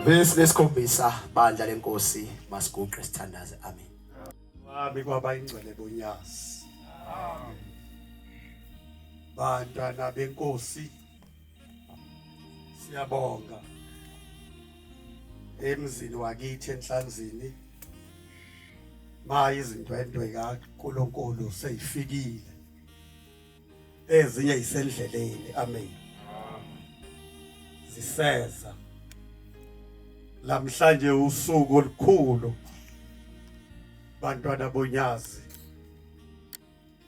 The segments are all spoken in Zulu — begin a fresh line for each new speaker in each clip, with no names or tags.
Vesi lesikhombisa bandla lenkosi masiguqe sithandaze amen.
Wami kwaba ingcwele bonyazi. Bantwana benkosi siyabonga emzini wakithi enhlanzini maye izindwendwe kaNkulunkulu seyifikile ezinye isendleleni amen ziseza lamhlanje usuku olukhulu bantwana bonyazi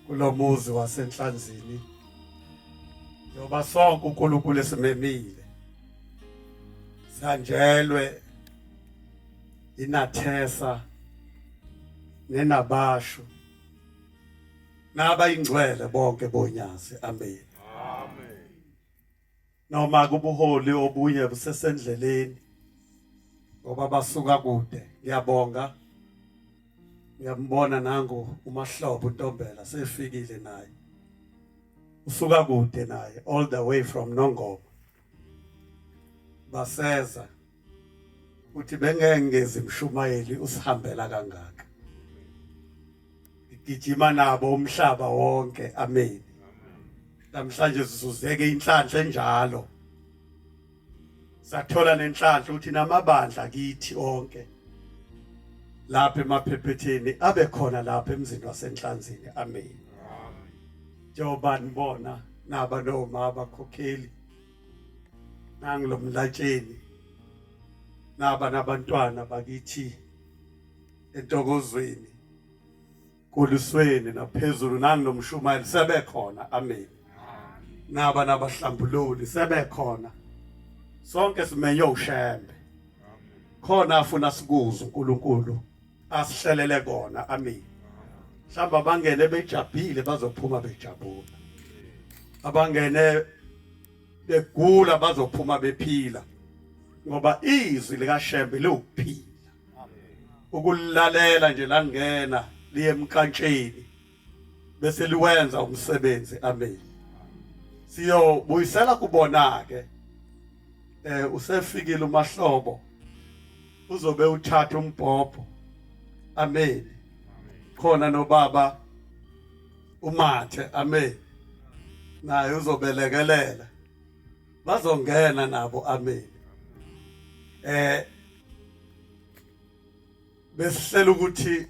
kulomuzi wasenhlanzini yoba sonke uNkulunkulu esimemile sanjelwe inathesa nenabasho naba ingcwele bonke bonyazi amen amen noma kubuholi obunye busesendleleni ngoba basuka kude ngiyabonga ngiyambona nangu uMahlobo uNtombela sefikile naye usuka kude naye all the way from Nongoma baseza uthi bengengezi imshumayeli usihambela kangaka igijima nabo umhlaba wonke amen namhlanje sizuzeke inhlanhla enjalo sathola nenhlanhla uthi namabandla kithi onke lapha emaphepheteni abe khona lapha emzini wasenhlanzini amen njengoba nibona naba noma abakhokheli nangilomlatsheni naba nabantwana bakithi entokozweni kulisweni naphezulu nanginomshumayeli sebekhona amen naba nabahlambululi sebekhona sonke simenye ushembe khona afuna sikuzo uNkulunkulu asihlelele kona amen mhlamba abangene bejabhile bazophuma bejabula abangene begula bazophuma bephila ngoba izwi likaShembe lokuphila ukulalela nje langena liye emkantsheni bese liwenza umsebenzi amen siyobuyisela kubona ke usefikile uMahlobo uzobe uthatha umbhobho amen khona nobaba uMathe amen naye uzobelekelela bazongena nabo amen besihlela ukuthi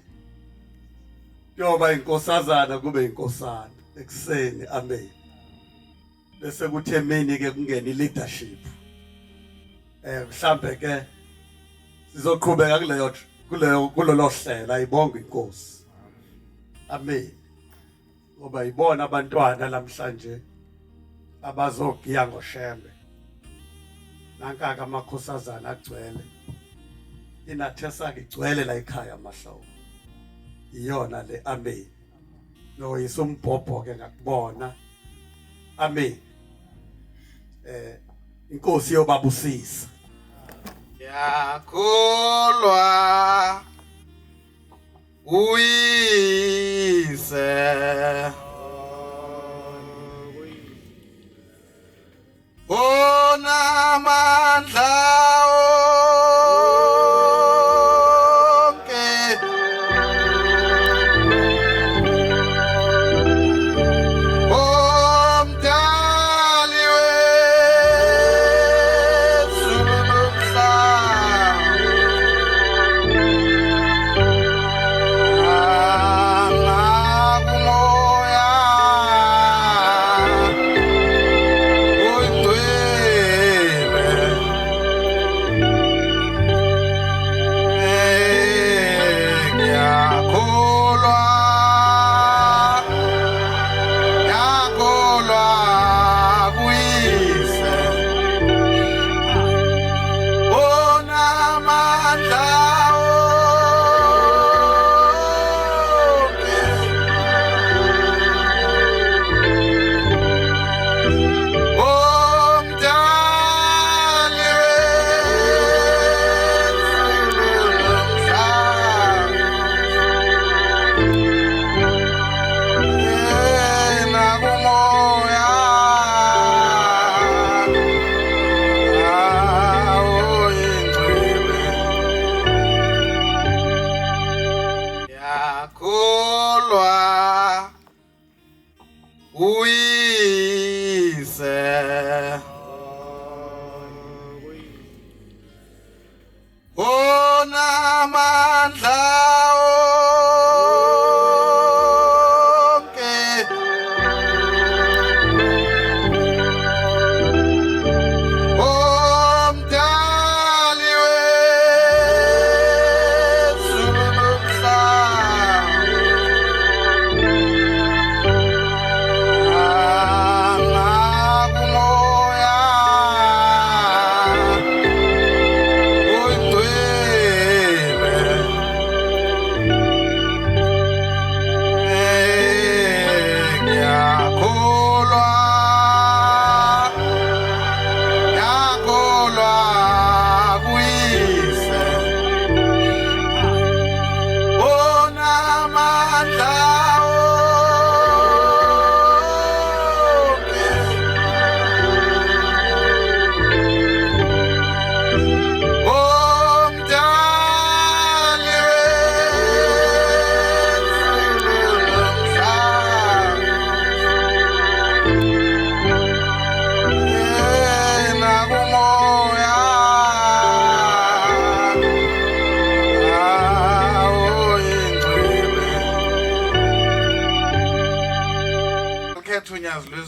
yoba inkosazana kube inkosana ekseni amen bese kuthi emini ke kungena ileadership mhlambe ke sizoqhubeka kulelo hlela ayibonga inkosi amen ngoba ibona abantwana namhlanje abazogiya ngoShembe nankaka amakhosazana agcwele inathesa igcwele la ekhaya Mahlobo iyona le amen no yisumbhobho ke ngakubona amen inkosi yobabusisa
yakholwa uyise onamandla onke omdali wezulu nomhlaba nakumoya oyingcwele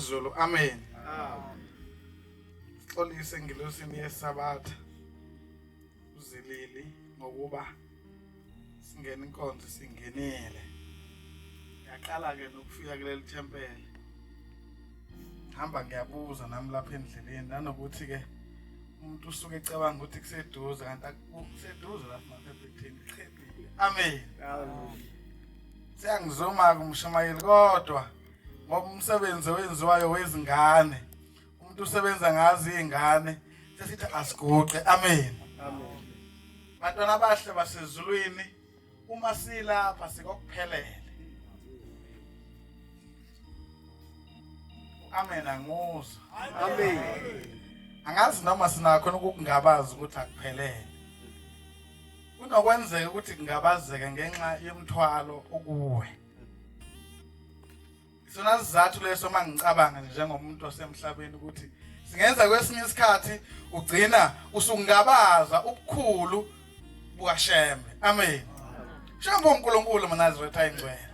phezulu amen xolise ngilosini yesabatha uzilili ngokuba singena inkonzo singenile yaqala ke nokufika kuleli thempeli hamba ngiyabuza nami lapha endleleni nanokuthi ke umuntu usuke ecabanga ukuthi kuseduze kanti akuseduze lapha maphephetini iqhebile amen siyangizoma kumshumayeli kodwa ngoba umsebenzi owenziwayo wezingane umuntu usebenza ngazi izingane sesithi asiguqe amen bantwana abahle basezulwini uma silapha sikokuphelele amen anguzwa amen angazi noma sinakho ukukungabaza ukuthi akuphelele kunokwenzeka ukuthi kungabazeka ngenxa yemthwalo okuwe sona sizathu leso mangicabanga njengomuntu osemhlabeni ukuthi singenza kwesinye isikhathi ugcina usungabaza ukukhulu bukaShembe amen Shembe uNkulunkulu manaziretha ingcwele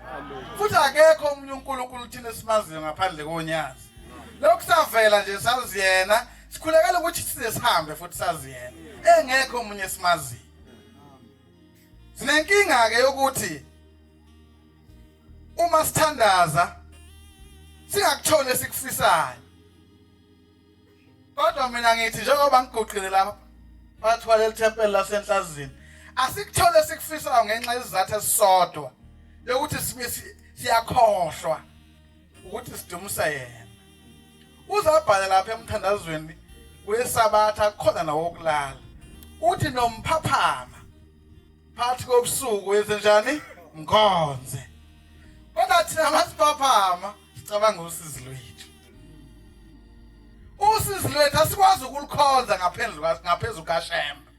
futhi akekho umunye uNkulunkulu thina simaziyo ngaphandle konyazi lokhu savela nje sazi yena sikhulekela ukuthi size sihambe futhi sazi yena engekho umunye simaziyo sinenkinga ke ukuthi uma sithandaza singakuthole sikufisayo kodwa mina ngithi njengoba ngiguqile lapha bathwala lethempeli lasenhlazini asikuthole sikufisayo ngenxa yezizathu esisodwa lokuthi sibe siyakhohlwa ukuthi sidumisa yena uzabhala lapha emthandazweni wesabatha khona nawokulala uthi nomphaphama phathi kobusuku wenze njani mkhonze kodwa thina masiphaphama sicabanga usizi lwethu asikwazi ukulikhonza ngaphezulu kaShembe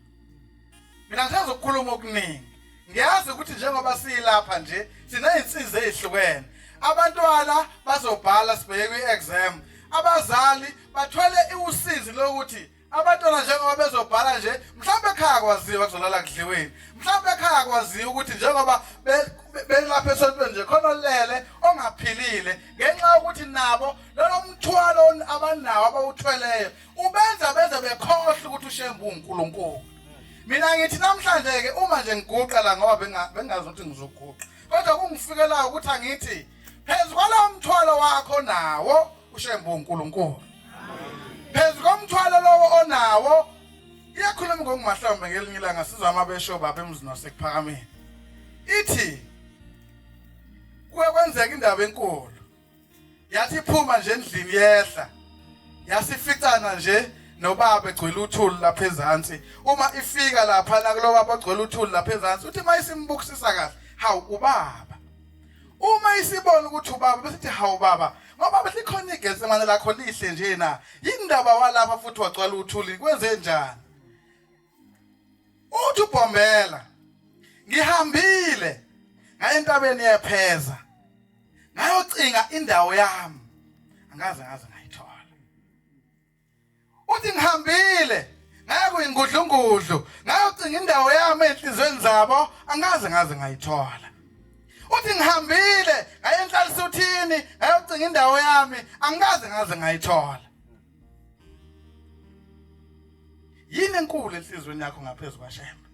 mina ngisazi ukukhuluma okuningi ngiyazi ukuthi njengoba silapha nje sinezinsiza ezihlukene abantwana bazobhala sibheke kwi-exam abazali bathwele usizi lokuthi abantwana njengoba bezobhala nje mhlawumbe ekhaya kwaziwa kuzolala kudliweni mhlawumbe ekhaya kwaziwa ukuthi njengoba belapha esontweni nje khona olele ongaphilile ngenxa yokuthi nabo lo mthwalo abanawo abawuthweleyo ubenza beze bekhohle ukuthi uShembe uNkulunkulu mina ngithi namhlanje ke uma nje ngiguqa la ngoba bengazi ukuthi ngizoguqa kodwa kungifikela ukuthi angithi phezulu kwalo mthwalo wakho nawo uShembe uNkulunkulu phezulu komthwalo lowo onawo iyakhuluma ngokumahlombe ngelinye ilanga sizwa amabesho baba emzini wasekuphakameni ithi kwenzeka indaba enkulu yathi iphuma nje endlini yehla yasificana nje nobaba egcwele uthuli lapha ezantsi uma ifika lapha nakulo baba egcwele uthuli lapha ezantsi uthi mayisimbukisisa kahle hawu ubaba uma isibona ukuthi ubaba besithi hawu baba ngoba besikhona igesi manje lakho lihle nje na indaba walapha futhi wagcwala uthuli kwenze njani uthi uBhombela ngihambile ngaye entabeni yepheza ngayocinga indawo yami angaze ngayithola uthi ngihambile ngaya kuyingudlungudlu ngayocinga indawo yami enhlizweni zabo angaze ngayithola uthi ngihambile ngaye enhlalisuthini ngayocinga indawo yami angaze ngayithola yini enkulu enhlizweni yakho ngaphezulu kwaShembe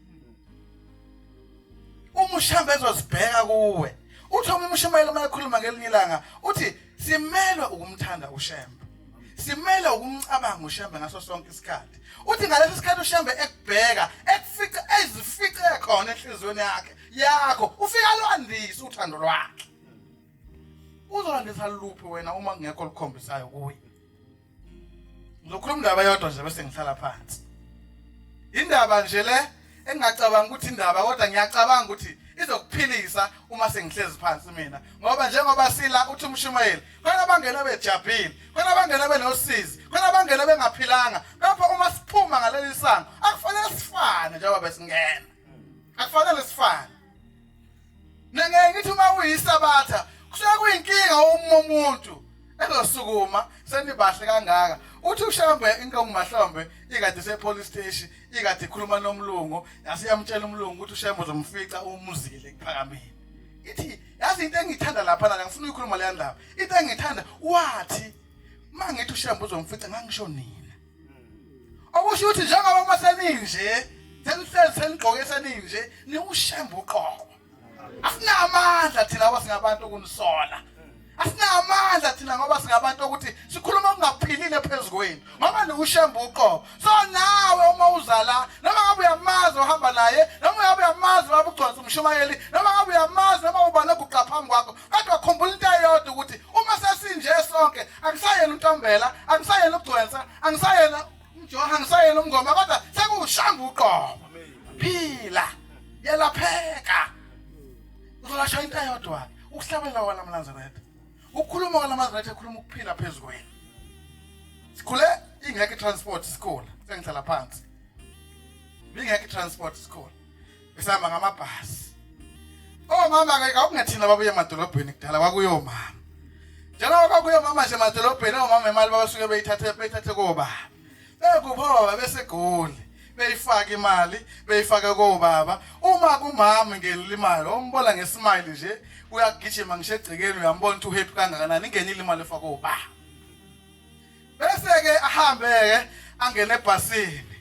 uma uShembe ezosibheka kuwe uthi umshumayeli uma ekhuluma ngelinye ilanga uthi simelwe ukumthanda uShembe simele ukumcabanga uShembe ngaso sonke isikhathi uthi ngalesi sikhathi uShembe ekubheka ekufica ezifice khona enhlizweni yakho ufika lwandisa uthando lwakhe uzolandisa luphi wena uma kungekho likhombisayo kuwe ngizokhuluma indaba yodwa nje bese ngihlala phansi indaba nje le engingacabanga ukuthi indaba kodwa ngiyacabanga ukuthi izokuphilisa uma sengihlezi phansi mina ngoba njengoba sila uthi umshumayeli khona abangena bejabhile khona abangena benosizi khona abangena bengaphilanga lapha uma siphuma ngaleli sango akufanele sifane njengoba besingena akufanele sifane nengeke ngithi uma uyisabatha kusuka kuyinkinga umuntu ezosukuma senibahle kangaka uthi uShembe inkongumahlombe ikade sepolice station ikade ikhuluma nomlungu yasiyamtshela umlungu ukuthi uShembe uzomfica umuzile kuphakameni ithi yazi into engithanda lapha la ngifuna ukukhuluma le ndaba into engithanda wathi mangithi uShembe uzomfica ngangisho nina okusho ukuthi njengoba maseninje senigqoke seninje ni uShembe uqobo asinamandla thina ngoba singabantu ukunisola asinamandla thina ngoba singabantu ukuthi sikhuluma kungaphilile phezukweni ngoba ni uShembe uqobo so nawe uma uzala noma ngabe uyamazi uhamba naye noma ngabe uyamazi babugcwasa umshumayeli noma ngabe uyamazi noma uba nokuqa phambi kwakho kodwa khumbula into eyodwa ukuthi uma sesinje sonke akusayena uNtombela akusayena uGcwensa angisayena umjoha angisayena umngoma kodwa sekuShembe uqobo phila yelapheka uzolasha into eyodwa ukuhlabela wala mlanzarethe ukukhuluma kwala mlanzarethe ekhuluma ukuphila phezukweni sikhule ingeke transport school sengihlala phansi ingeke transport school esihamba ngamabhasi mama ke awungathina babuye emadolobheni kudala kwakuyo mama njengoba kwakuyo mama nje emadolobheni omama imali basuke beyithathe koba bekuphoba bese goli beyifaka imali beyifaka kobaba uma kumama ngenile imali ombola ngesmile nje uyagijima ngisho egcikeni uyambona ukuthi uhappy kangakanani ingenile imali efaka kobaba bese ke ahambe ke angene ebhasini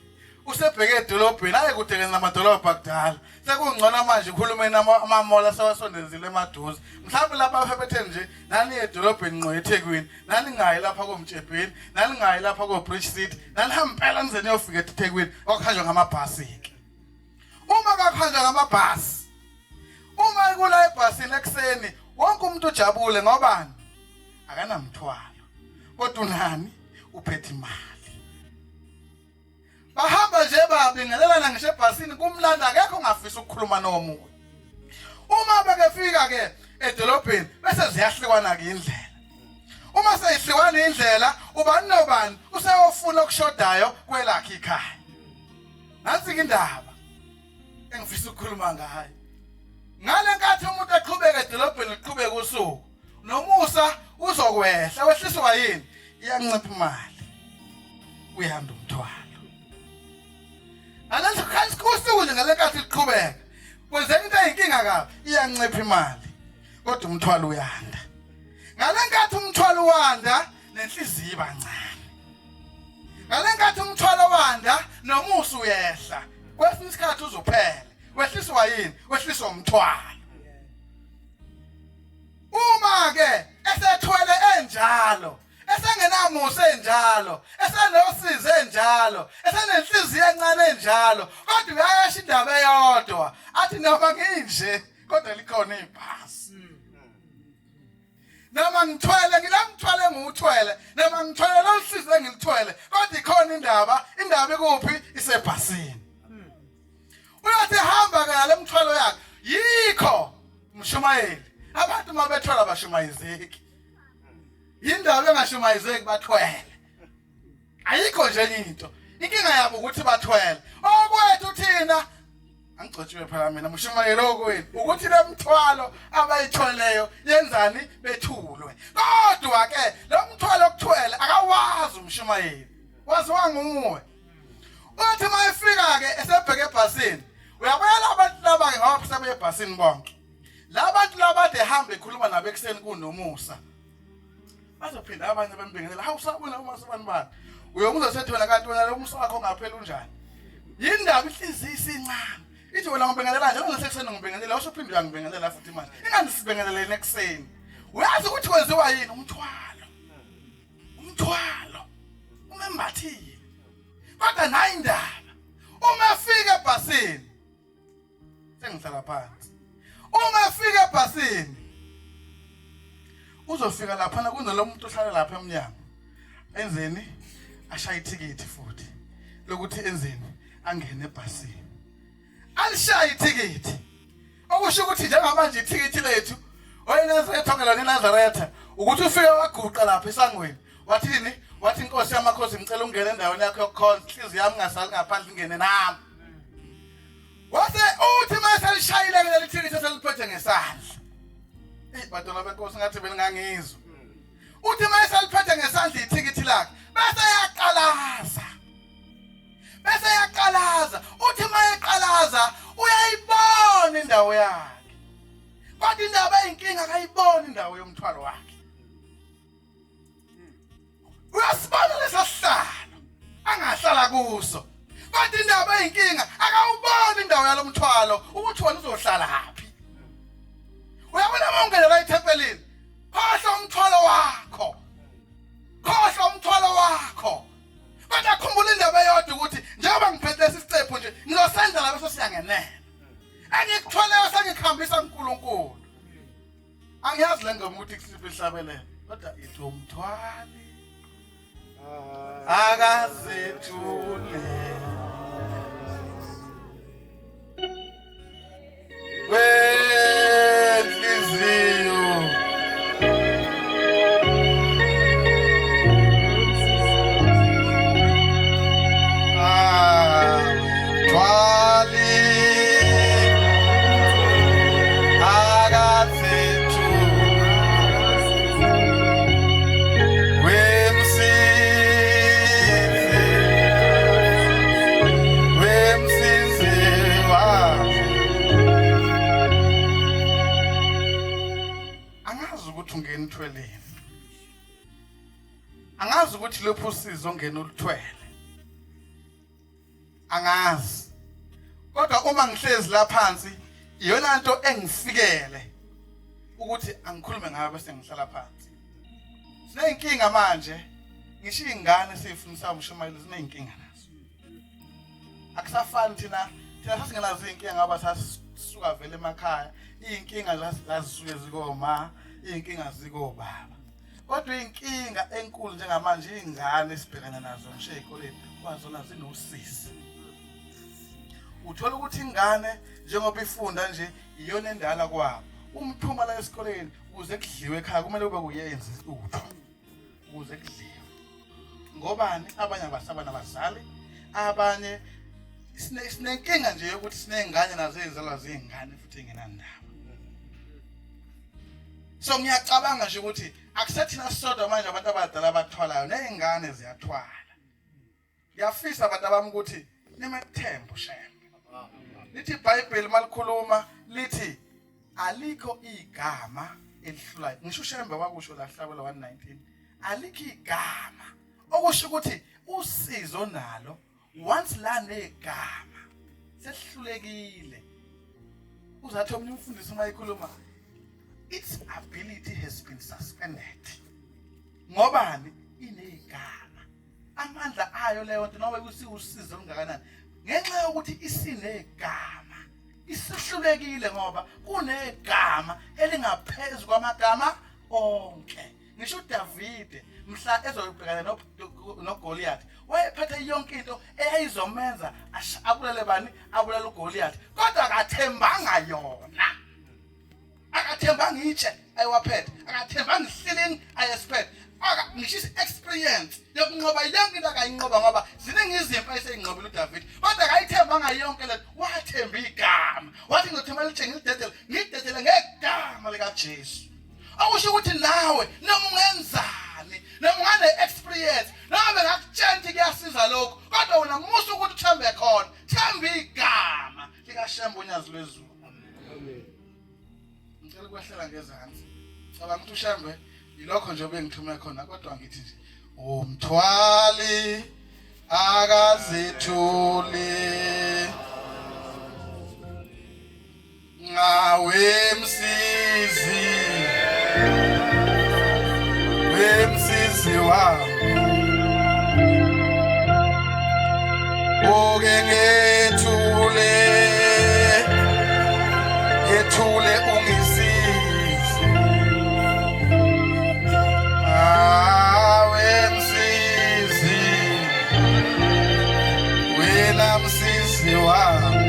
usebheke edolobheni aye kudelene namadolobha akudala sekungcono manje ukhulumeni amamola sewasondezile emaduze mhlawumbe lapha aphephethe nje nani edolobheni ngqo eThekwini nani ngayi lapha koMtshebheni nani ngayi lapha koBridge City nani hambela nizeni yofika eThekwini okhanjwa ngamabhasi ke uma kakhanjwa ngamabhasi uma kula ebhasini ekseni wonke umuntu ujabule ngobani akanamthwalo kodwa unani uphethe imali bahamba nje babingelelana ngisho ebhasini kumlanda akekho ngafisa ukukhuluma nomunye uma bekefika ke edolobheni bese ziyahlikwana ke indlela uma seyihlikwana indlela ubani nobani useyofuna ukushodayo kwelakhe ikhaya nansi ke indaba engifisa ukukhuluma ngayo ngale nkathi umuntu eqhubeka edolobheni eqhubeka usuku nomusa uzokwehla wehliswa yini iyancipha imali uyahamba umthwalo Anansi khansi kusuku nje ngale nkathi iqhubeka kwenzeka into eyinkinga kabi iyancipha imali kodwa umthwalo uyanda ngale nkathi umthwalo wanda nenhliziyo ibancane ngale nkathi umthwalo wanda nomusa uyehla kwesinye isikhathi uzophela wehliswa yini wehliswa umthwalo uma ke esethwele enjalo esengenamusa enjalo esenosizo enjalo esenenhliziyo encane enjalo kodwa uyayasha indaba eyodwa athi noma nginje kodwa likhona ibhasi noma ngithwele ngilamthwele nguthwele noma ngithwele losizo engilithwele kodwa ikhona indaba ikuphi isebhasini uyathi hamba ke ngale mthwalo yakhe yikho mshumayeli abantu mabethwala bashumayizeki indaba engashumayizeki bathwele ayikho nje into inkinga yabo ukuthi bathwele okwethu thina angigcotshiwe phela mina mshumayeli okwethu ukuthi lemthwalo abayithweleyo yenzani bethulwe kodwa ke lo mthwalo okuthwele akawazi umshumayeli waziwa nguwe uthi mayifika ke esebheke ebhasini uyabona abantu laba ke ngoba sebeye ebhasini bonke labantu labade hamba ekhuluma nabo ekseni kunomusa bazophinda abanye bembingelela hawu sabona uma sabani bani uyomuza sethona kanti wena lo musa wakho ngaphela unjani yindaba inhliziyo isincane ithi wena ngibingelela nje ngisekuseni ngibingelela usuphinda uyangibingelela futhi manje ingani sibingelelene ekseni uyazi ukuthi kwenziwa yini umthwalo umembathile kodwa nayi indaba uma efika ebhasini sengihlala phansi uma efika ebhasini uzofika lapha kunomuntu ohlala lapha eminyango enzeni ashaya ithikithi futhi lokuthi enzeni angene ebhasini alishaya ithikithi okusho ukuthi njengamanje ithikithi lethu oyeNazaretha ongelona eNazaretha ukuthi ufike waguqa lapha esangweni wathini wathi inkosi yamakhosi ngicela ungene endaweni yakho yokukhonza inhliziyo yami ngasali ngaphandle ingene nami wase uthi mase lishayile leli thikithi seliphethe ngesandla badala benkosi ngathi beningangizwa uthi mase liphethe ngesandla ithikithi lakhe bese yaqalaza uthi mayeqalaza uyayibona indawo yakhe kodwa indaba eyinkinga akayibona indawo yomthwalo wakhe uyasibona lesasihlalo angahlala kuso kodwa indaba eyinkinga akawuboni indawo yalomthwalo ukuthi wena uzohlala hapi uyabona mongena la ethempelini khohla umthwalo wakho kodwa khumbula indaba eyodwa ukuthi njengoba ngiphethe isicephu nje ngizosenza la bese siyangenela angikuthwaleyo sengikhambisa uNkulunkulu angiyazi le ngoma ukuthi kusiphi ihlabelelo kodwa ithi umthwali akazethule wenhliziyo twali ungena angazi ukuthi lapho usizo ongena uluthwele angazi kodwa uma ngihlezi la phansi iyona nto engifikele ukuthi angikhulume ngayo bese ngihlala phansi sineyinkinga manje ngisho ingane sifundisa umshumayeli sineyinkinga nazo akusafani thina sasingenazo inkinga ngoba sasuka vele emakhaya inkinga zasuke zikoma inkinga zikobaba kodwa inkinga enkulu njengamanje ingane esibhekana nazo ngisho ezikoleni kwazona zinosisi uthola ukuthi ingane njengoba ifunda nje iyona endala kwabo umphuma la esikoleni ukuze kudliwe ekhaya kumele ube kuyenza utho ukuze kudliwe ngobani abanye abasaba nabazali abanye sinenkinga nje ukuthi sinengane nazo ezalwa zingane futhi engenandaba so ngiyacabanga nje ukuthi akusathina sodwa manje abantu abadala abathwalayo nezingane ziyathwala ngiyafisa abantu abami ukuthi nimethemba shembe lithi iBhayibheli malikhuluma lithi alikho igama elihlulayo ngisho ushembe wakusho la Hlabela 119 alikho igama okusho ukuthi usizo nalo once la negama sehlulekile uzathi omnye umfundisi mayikhuluma its ability has been suspended ngobani inegama amandla ayo leyo nto noma kusiusizo olungakanani ngenxa yokuthi isinegama isihlulekile ngoba kunegama elingaphezulu kwamagama onke ngisho uDavide mhla ezoyibhekana noGoliath wayephethe yonke into eyayizomenza abulale bani abulale uGoliath kodwa akathembanga yona akathembanga itshe ayiwaphethe akathembanga healing ayesphethe ngisho experience yokunqoba yonke into akayinqoba ngoba ziningi izimpi ayiseyinqobile uDavide kodwa akayithembanga yonke le wathemba igama wathi ngithemba lithi ngidedele ngegama lika Jesu akusho ukuthi nawe noma ungenzani noma ungane experience noma ngakutshela kuyasiza lokho kodwa wena musu ukuthi uthembe khona themba igama lika Shembe unyazi lwezulu amen ngicela ukwehlela ngezansi cabanga ukuthi uShembe yilokho nje obengithume khona kodwa ngithi nje umthwali akazithuli ngawe msizi wemsizi wami oke ngethule ungisize wemsizi wena msizi wami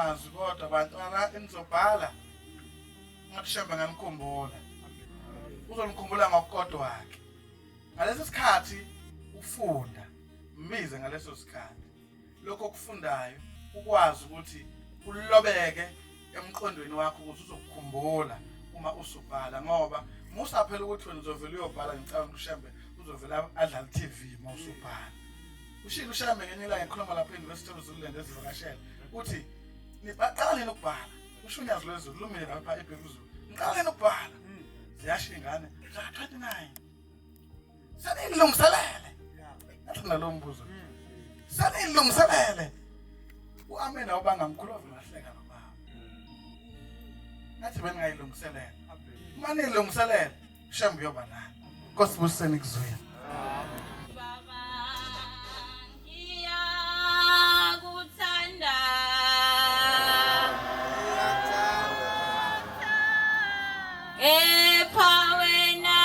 amazwi kodwa bantwana enizobhala ngathi Shembe ngamkhumbula uzomkhumbula ngokukodwa wakhe ngaleso sikhathi ufunda mbize ngaleso sikhathi lokho kufundayo ukwazi ukuthi ulobeke emqondweni wakho ukuze uzokukhumbula uma usubhala ngoba musaphela ukuthi wena uzovela uyobhala ngicabanga uShembe uzovela adlala TV mawusubhala ushilo Shembe ngenila ngikhuluma lapha eUniversity of Zululand ezivakashela uthi niqala nini ukubhala ushunyazi lwezulu lumile lapha eBhekuzulu niqala nini ukubhala ziyasho ingane za 29 sanilungiselele athina lo mbuzo sanilungiselele uAmena ubangamkhulova ngahleka nobaba nathi beningayilungiselela manje ilungiselela Shembe uyoba nani Nkosibuseni kuzuya
Baba ngiyakuthanda epha wena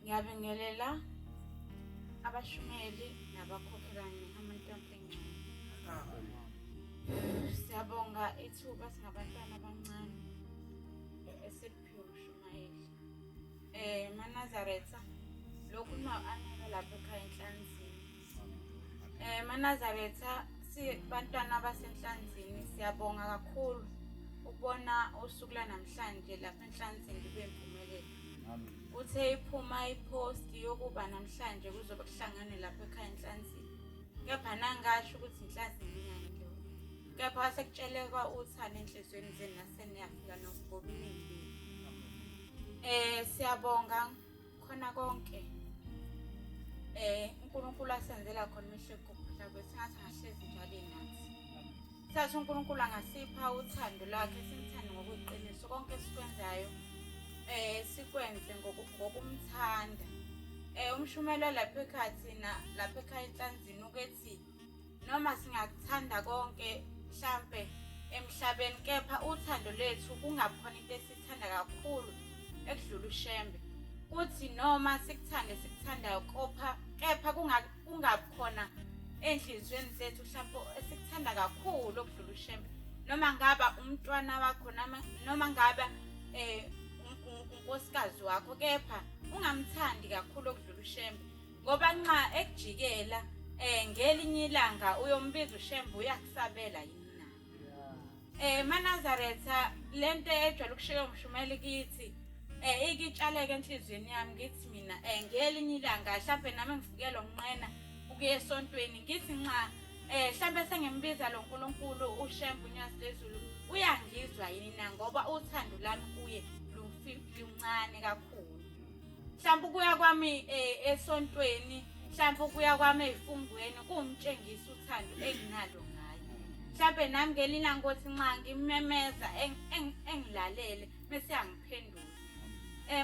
ngiyabingelela abashumeli nabakhokhelane amantombi engcane. Siyabonga ithuba singabantwana abancane esiphiwe uShumayeli. Manazaretha lokhu anele lapha ekhaya enhlanzini. Manazaretha sibantwana abasenhlanzini siyabonga kakhulu ukubona usuku lanamhlanje lapha enhlanzini libe impumelelo. Uthe iphuma ipost yokuba namhlanje kuzobe kuhlangane lapha ekhaya enhlanzini. Kepha nangasho ukuthi inhlanzini inyani leyo. Kepha sekutsheleka uthando enhlizweni zenu naseniyafika nokubobini. Siyabonga khona konke. uNkulunkulu asenzela khona imihle kuphela kwethu ngathi ngahlezi njalo inathi. Sathi uNkulunkulu angasipha uthando lakhe simthande ngokweqiniso konke esikwenzayo sikwenze ngokumthanda. Umshumelo lapha ekhaya thina lapha ekhaya enhlanzini ukuthi noma singakuthanda konke mhlambe emhlabeni kepha uthando lethu kungaphona into esithanda kakhulu ekudlula uShembe. Kuthi noma sikuthandayo kepha kungaphona enhlizweni zethu mhlawumbe esikuthanda kakhulu okudlula uShembe. Noma ngaba umntwana wakho noma ngaba unkosikazi wakho kepha ungamthandi kakhulu okudlula uShembe ngoba nxa ekujikela ngelinye ilanga uyombiza uShembe uyakusabela yini na. Manazaretha lento ejwayele ukushiywa umshumeli kithi ikitshaleke enhlizweni yami ngithi mina ngelinye ilanga mhlawumbe nami ngifikele nginqena ukuya esontweni ngithi nxa mhlawumbe sengimbiza lo uNkulunkulu uShembe uNyasi lezulu uyangizwa yini na ngoba uthando lami kuye luncane kakhulu. Mhlawumbe ukuya kwami esontweni mhlawumbe ukuya kwami ezifungweni kuwumtshengisa uthando enginalo ngaye. Mhlawumbe nami ngelinye ilanga ukuthi nxa ngimemeza engilalele bese angiphendula.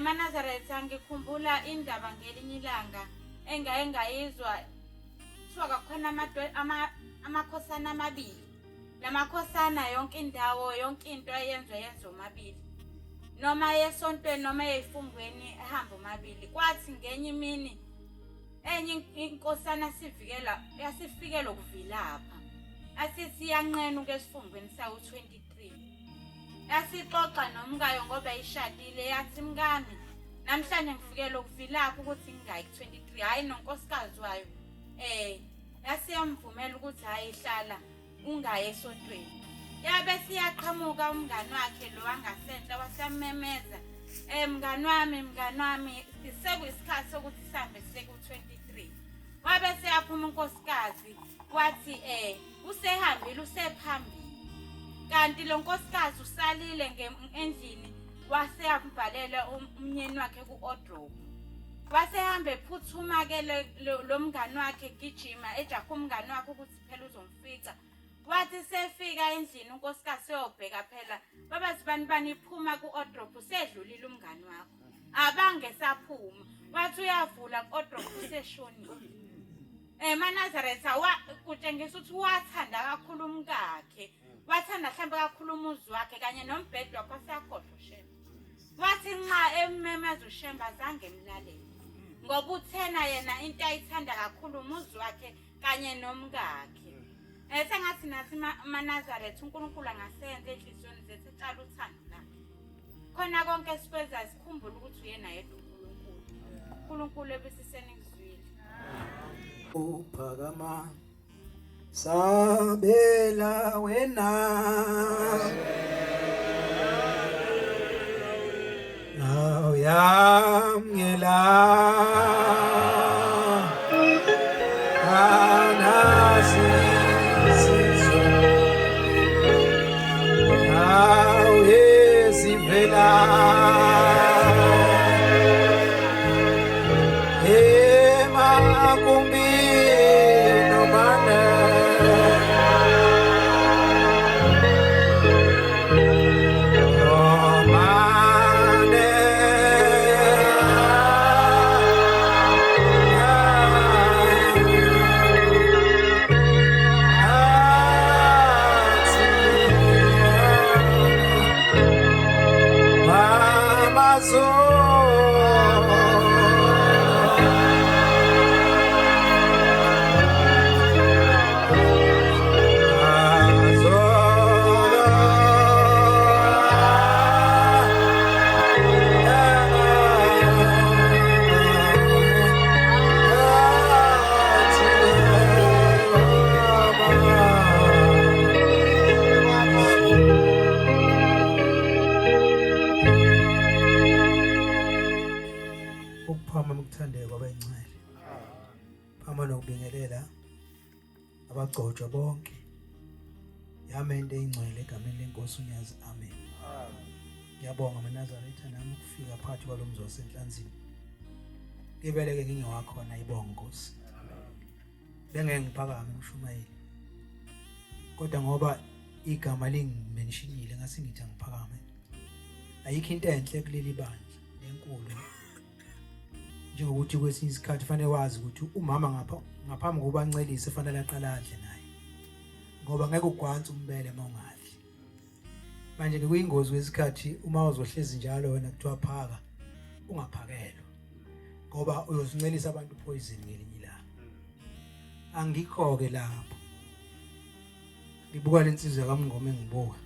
Manazaretha ngikhumbula indaba ngelinye ilanga engayizwa kuthiwa kakhona amakhosana amabili. Lamakhosana yonke indawo yonke into yenziwa omabili. Noma yesontweni noma eyifungweni ehamba omabili. Kwathi ngenye imini enye inkosana yasifikela ukuvilapha. Asithi yanqena ukesifungweni sawo 23. Yasixoxa nomkayo ngoba ishadile yathi mkami namhlanje ngifikele ukuvilapha ukuthi ngingayi 23 hayi nonkosikazi wayo yasiyamvumela ukuthi hayi hlala ungayi esontweni. Yabe siyaqhamuka umngani wakhe lo wangasenta wasamemeza mngani wami sekuyisikhathi sokuthi sihambe siye ku-23. Wabe siyaphuma unkosikazi wathi usehambile usephambili. Kanti lo nkosikazi usalile endlini waseyambhalela umnyeni wakhe ku-wardrobe. Wasehamba ephuthuma ke lo mngani wakhe gijima ejaha umngani wakhe ukuthi phela uzomfica. Wathi sefika endlini unkosikazi seyobheka phela babazi bani iphuma ku-wardrobe usedlulile umngani wakho. Abangesaphuma. Wathi uyavula ku-wardrobe useshonile. MaNazaretha kutshengisa ukuthi wathanda kakhulu umkakhe. Wathanda mhlawumbe kakhulu umuzi wakhe kanye nombhedo wakhe waseyakhohlwa uShemba. Wathi nxa ememeza uShemba azange emlalele. Ngoba uthena yena into ayithanda kakhulu umuzi wakhe kanye nomkakhe. Sengathi nathi MaNazaretha uNkulunkulu angasenza enhliziyweni zethu etshala uthando lakhe. Khona konke esikwenza sikhumbule ukuthi uyena yedwa uNkulunkulu. uNkulunkulu ebesiseni kuzwile.
Uphakama sabela wena yamngela anasizizwe awezivela emakumbi nomane abagcotshwa bonke yamende ingcwele egameni lenkosi unyazi amen. Ngiyabonga MaNazaretha nami ukufika phakathi kwalomzi wasenhlanzini. Ngibeleke ngingewakhona ibonga Nkosi. Bengeke ngiphakame uMshumayeli. Kodwa ngoba igama lingimentionile ngase ngithi ngiphakame. Ayikho into enhle kuleli bandla lenkulu. Njengokuthi kwesinye isikhathi fanele wazi ukuthi umama ngaphambi kokuba ncelise fanele aqala adle naye. Ngoba ngeke ugwanze umbele mawungadli. Manje kuyingozi wesikhathi uma uzohlezi njalo wena kuthiwa phaka ungaphakelwa. Ngoba uyozincelisa abantu poison ngelinye ilanga. Angikho ke lapho. Ngibuka lensizwa kaMngoma engibuka.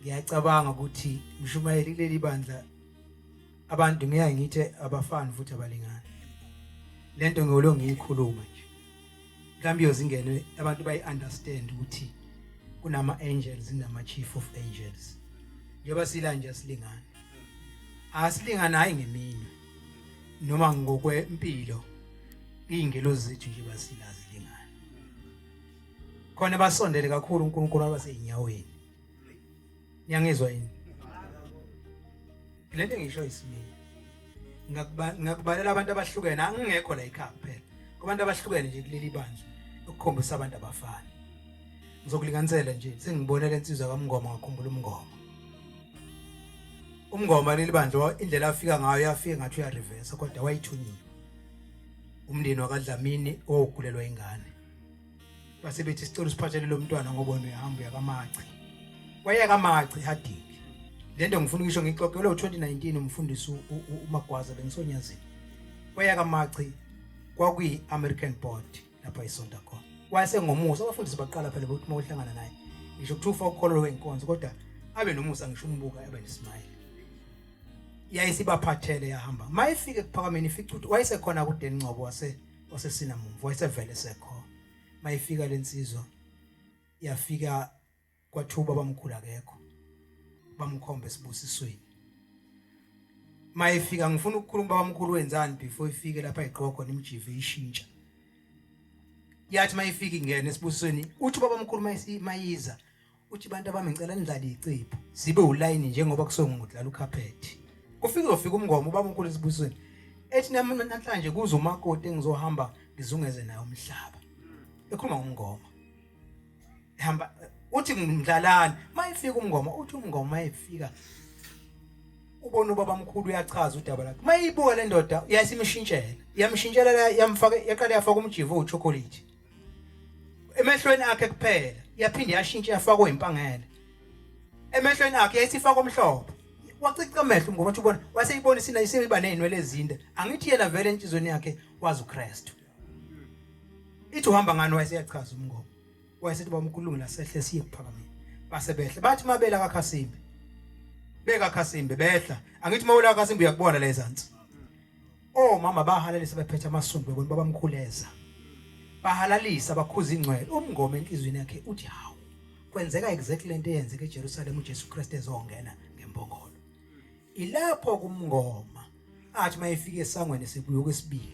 Ngiyacabanga ukuthi Mshumayeli kuleli bandla abantu ngiyaye ngithi abafani futhi abalingani. Lento ngiyolo ngiyikhuluma nje. Mhlawumbe yozingene abantu bayi-understand ukuthi kunama angels nama chief of angels. Njengoba sila nje asilingana. Asilingana hayi ngemini. Noma ngokwempilo ingelozi zethu nje basila zilingana. Khona basondele kakhulu uNkulunkulu abaseyinyaweni. Niyangizwa yini? Lento ngisho isimini. Ngakubalela abantu abahlukene angekho la ekhaya kuphela. Kubantu abahlukene nje kuleli bandla ukukhombisa abantu abafana. Ngizokulinganisela nje sengibona lensizwa kaMngoma ngakhumbula uMngoma. uMngoma leli bandla indlela afika ngayo yafika ngathi uya reverse kodwa wayithunyiwe. umndeni wakadlamini owugulelwa ingane base bethi sicela usiphathele lo mntwana ngoba uyahamba yakamaci wayekamaci hadingi lento ngifuna ukisho ngixoxele u2019 umfundisi uMagwaza bengisonyazini wayekamaci kwakuyi American board lapha isonta khona wase ngomusa abafundisi baqala phela ukuthi uma uhlangana naye ngisho kuthufa ukholelo wenkonzo kodwa abe nomusa ngisho umbuka abe nesmile yayisibaphathele yahamba mayifike kuphakameni ifica ukuthi wayesekhona kuDeni Ngcobo wasesina mumvu wayesevele sekhona mayifika lensizwa yafika kwaThuba bamkhulu akekho bamkhombe sibusisweni mayifika ngifuna ukukhuluma bamkhulu wenzani before ifike lapha iqhoko nimjive ishintsha yathi mayifika ingene esibusisweni uthi babamkhulu mayiza uthi bantu abami ngicela nidlale icephu zibe ulayini njengoba kusongudlala ukhaphethi kufike ufika umngomo babamkhulu esibusisweni ethi namhlanje kuze umakoti engizohamba ngizungeze naye umhlaba ekhuluma ngomngoma ehamba uthi ngimdlalana mayifika umngoma uthi umngoma mayifika ubona ubabamkhulu uyachaza udaba lakhe mayibuka le ndoda yamshintshela yamfaka yaqala yafaka umjivo uchocolate emehlweni akhe kuphela yaphinde yashintsha yafaka impangela emehlweni akhe yayisifaka omhlophe wacica amehlo ngoba uthi ubona waseyibona sina isiba nezinwele ezinde angithi yena vele entshizweni yakhe wazi uKristu ithi uhamba ngani wayeseyachaza umngoma wayesethi bamkhulu lasehle siye kuphakameni basebehle bathi mabela kaKhasimbi beka Khasimbi behla angithi mawula Khasimbi uyakubona la ezantsi mama bahalalisa bephethe amasundu bebona babamkhuleza bahalalisa bakhuza ingcwele umngoma enhlizweni yakhe uthi hawu kwenzeka exactly lento eyenzeke eJerusalem uJesu Kristu ezongena ngempongolo ilapho kumngoma athi mayifika esangweni sibuye kwesibili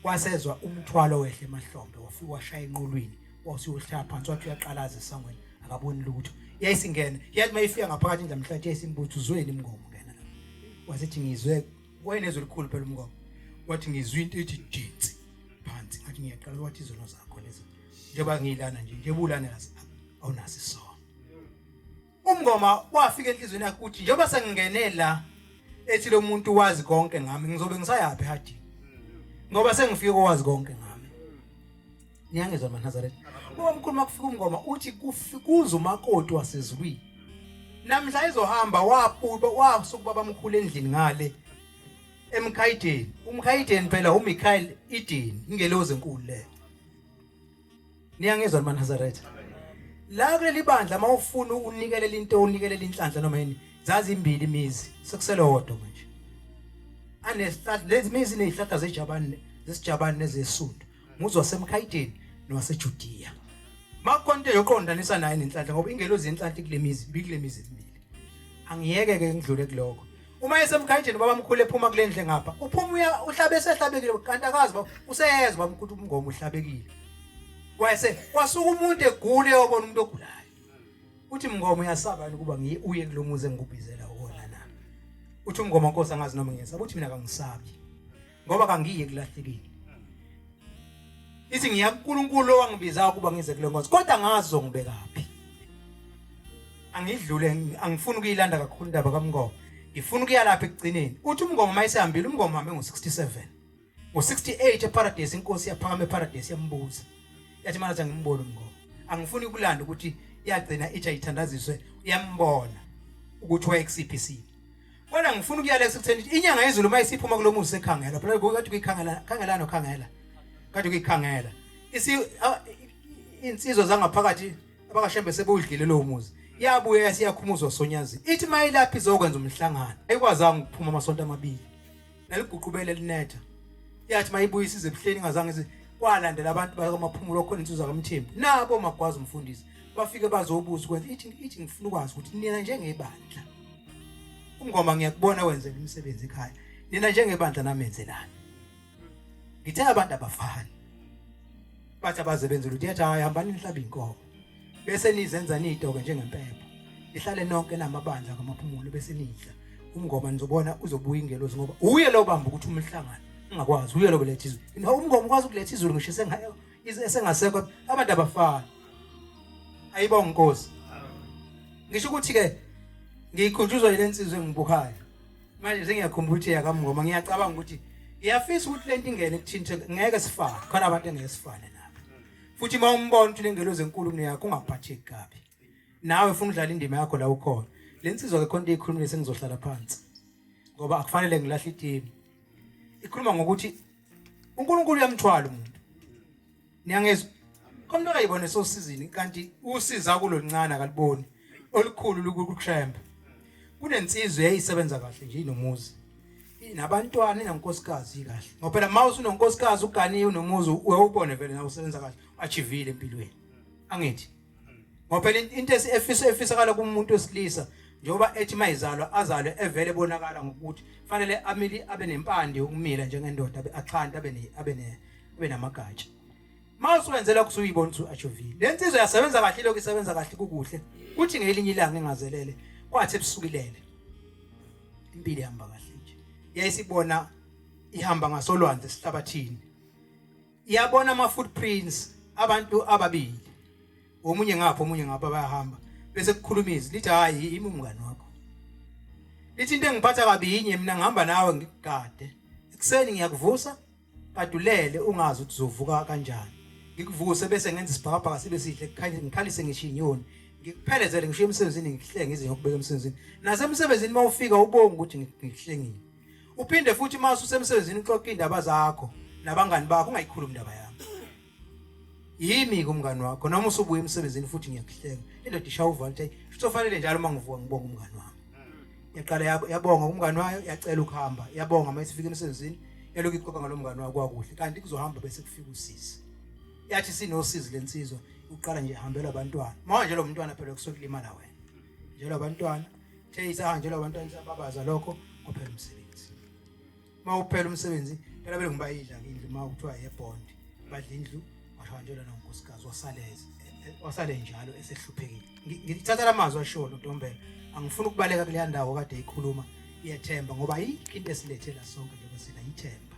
wasezwa umthwalo wehle emahlombe wafika washaya enqulwini wasuyohlala phansi wathi uyaqalaza esangweni akaboni lutho yayisingena yathi mayifika ngaphakathi ndlamhlathi yayisimbutho uzweni imngoma ngena la wasethi ngizwe wenezwe likhulu phela umngoma wathi ngizwe into ethi jinsi phansi ngathi ngiyaqala wathi izono zakho lezi njengoba ngilana nje njebulana awunasi isona umngoma wafika enhlizweni yakhe uthi njengoba sengingenela ethi lo muntu wazi konke ngami ngizobe ngisayaphi hadi ngoba sengifike owazi konke ngami niyangezwa maNazaretha umkhulu makufika umngoma uthi kuze umakoti wasezulwini namhla izohamba wapuba wasukuba bamkhulu endlini ngale eMkhayideni uMkhayideni phela uMichael Eden ingelozi enkulu le niyangezwa maNazaretha la kuleli bandla mawufuna unikelela into unikelela inhlanhla noma yini zazi imbili imizi sekusele wodwa manje anesihlahla lezi imizi nezihlahla zesijabani nezesundu nguzwa seMkhayideni nowaseJudiya makonto yoqondanisa naye nenhlanhla ngoba ingelozi inhlanhla kule mizi emibili angiyeke ke ngidlule kuloko uma esemkhayideni babamkhulu ephuma kule ndle ngapha uphuma uhlabe esehlabekile kanti akazi useyezwa bamkhulu umngoma uhlabekile kwasuka umuntu egule yobona umuntu ogulayo uthi mngoma uyasaba ukuba uye kulomuze ngikubizela wona na uthi umngoma Nkosi angazi noma ngiyesaba uthi mina kangisabi ngoba kangiye kulahlekile ithi ngiyakuNkulunkulu owangibiza ukuba ngize kule nkonzo kodwa ngazo ngibekaphi angidlule angifuni ukuyilanda kakhulu indaba kaMngoma ngifuna ukuya lapha ekugcineni uthi umngoma mayisehambile umngoma hambe ngo67 ngo68 eparadise inkosi yaphakama eparadise yambuza yathi manje ngimbona umngoma angifuni ukulanda ukuthi yagcina ithi ayithandaziswe uyambona ukuthi wayekusiphi isiphi kodwa ngifuna ukuyala esekutheni inyanga yezulu mayisiphuma kulomuzi ekhangela phela kade kuyikhangela kade kuyikhangela insizwa zangaphakathi abakashembe sebudlile lo muzi yabuye yasiyakhumuzwa sonyazi ithi mayilaphi izokwenza umhlangano ayikwazanga ukuphuma amasonto amabili naliguqubele linetha yathi mayibuyisa izebuhleni ingazange kwalandela abantu bakamaphumulo khona insizwa kaMthembu nabo magwazi umfundisi bafike bazobuza ukwenza ithi ngifuna ukwazi ukuthi nina njengebandla umngoma ngiyakubona wenzela imisebenzi ekhaya nina njengebandla namenzelani ngithe abantu abafani bathi abazebenzela ukuthi yathi hayambani nihlabe inkomo bese nizenza nidoko njengempepho ihlale nonke namabandla kamaphumulo bese nidla umngoma nizobona uzobuya ingelozi ngoba uye lo bamba ukuthi umhlangano ungakwazi uye lo beletha izulu umngoma ukwazi ukuletha izulu ngisho esengasekho abantu abafani ayibonga Nkosi ngisho ukuthi ke ngikhunjuzwa yile nsizwe engibukayo manje sengiyakhumbula ukuthi yakamngoma ngiyacabanga ukuthi Iyafisa ukuthi lento ingene kuthinthe ngeke sifane khona abantu engeke sifane nabo futhi uma umbona ukuthi lengeloze enkulu yakho ungaphatheki kabi nawe ufuna udlala indima yakho la ukhona lensizwa ke khona ikhulumile sengizohlala phansi ngoba akufanele ngilahle itimu ikhuluma ngokuthi uNkulunkulu uyamthwala umuntu niyangezwa komuntu akayibone sosizini kanti usiza kulolincane akaliboni olukhulu lokukushemba kunensizwe eyisebenza kahle nje inomuzi inabantwana inankosikazi kahle ngoba phela mawusu unonkosikazi uganiwe unomuzi uyawubone vele na usebenza kahle achivile empilweni angithi ngoba phela into efisakala kumuntu wesilisa njengoba ethi mayizalwa azalwe evele ebonakala ngokuthi fanele amili abe nempande yokumila njengendoda axhanta abe namagatsha mawuswenzela kusuyibona ukuthi achivile lensizwe yasebenza kahle lokho isebenza kahle kukuhle kuthi ngelinye ilanga engazelele kwathi ebusukilele impilo ihamba kahle nje yayisibona ihamba ngasolwandle esihlabathini iyabona ama footprints abantu ababili omunye ngapha bayahamba bese kukhulumiza lithi hayi yimi umngani wakho lithi into engiphatha kabinye mina ngihamba nawe ngikugade ekseni ngiyakuvusa kadulele ungazi ukuthi uzovuka kanjani ngikuvuse bese ngenza isibhakabhaka sibe sihle ngikhalise ngisho inyoni ngikuphelezele ngisho emsebenzini ngihlenge izinto ngokubeka emsebenzini nasemsebenzini mawufika ubonga ukuthi ngihlengile uphinde futhi mawususemsebenzini uxoxa indaba zakho nabangani bakho ungayikhulumi indaba yami yimi kumngani wakho noma usubuye emsebenzini futhi ngiyakuhlenga indoda ishaya uvalthe kufanele njalo mangivuka ngibonga umngani wami yaqala yabonga umngani wayo yacela ukuhamba yabonga mase ifika emsebenzini yaloku iqoqa ngalomngani wakho kwakuhle kanti kuzohamba bese kufika usisi yathi sinosizi lensizwa uqala nje hambela abantwana manje lo mntwana phela kusokulimala wena njalo abantwana theyisa njalo abantwana sababaza lokho kuphela umsebenzi mawuphela umsebenzi phela bele ngibayidla indlu mawuthiwa yebond badla indlu washanjela nonkosikazi wasale njalo esehluphekile ngithatha lamazwi asholo Ntombela angifuni ukubaleka kule ndawo kade ikhuluma iyethemba ngoba into esilethela sonke njengoba sila ithemba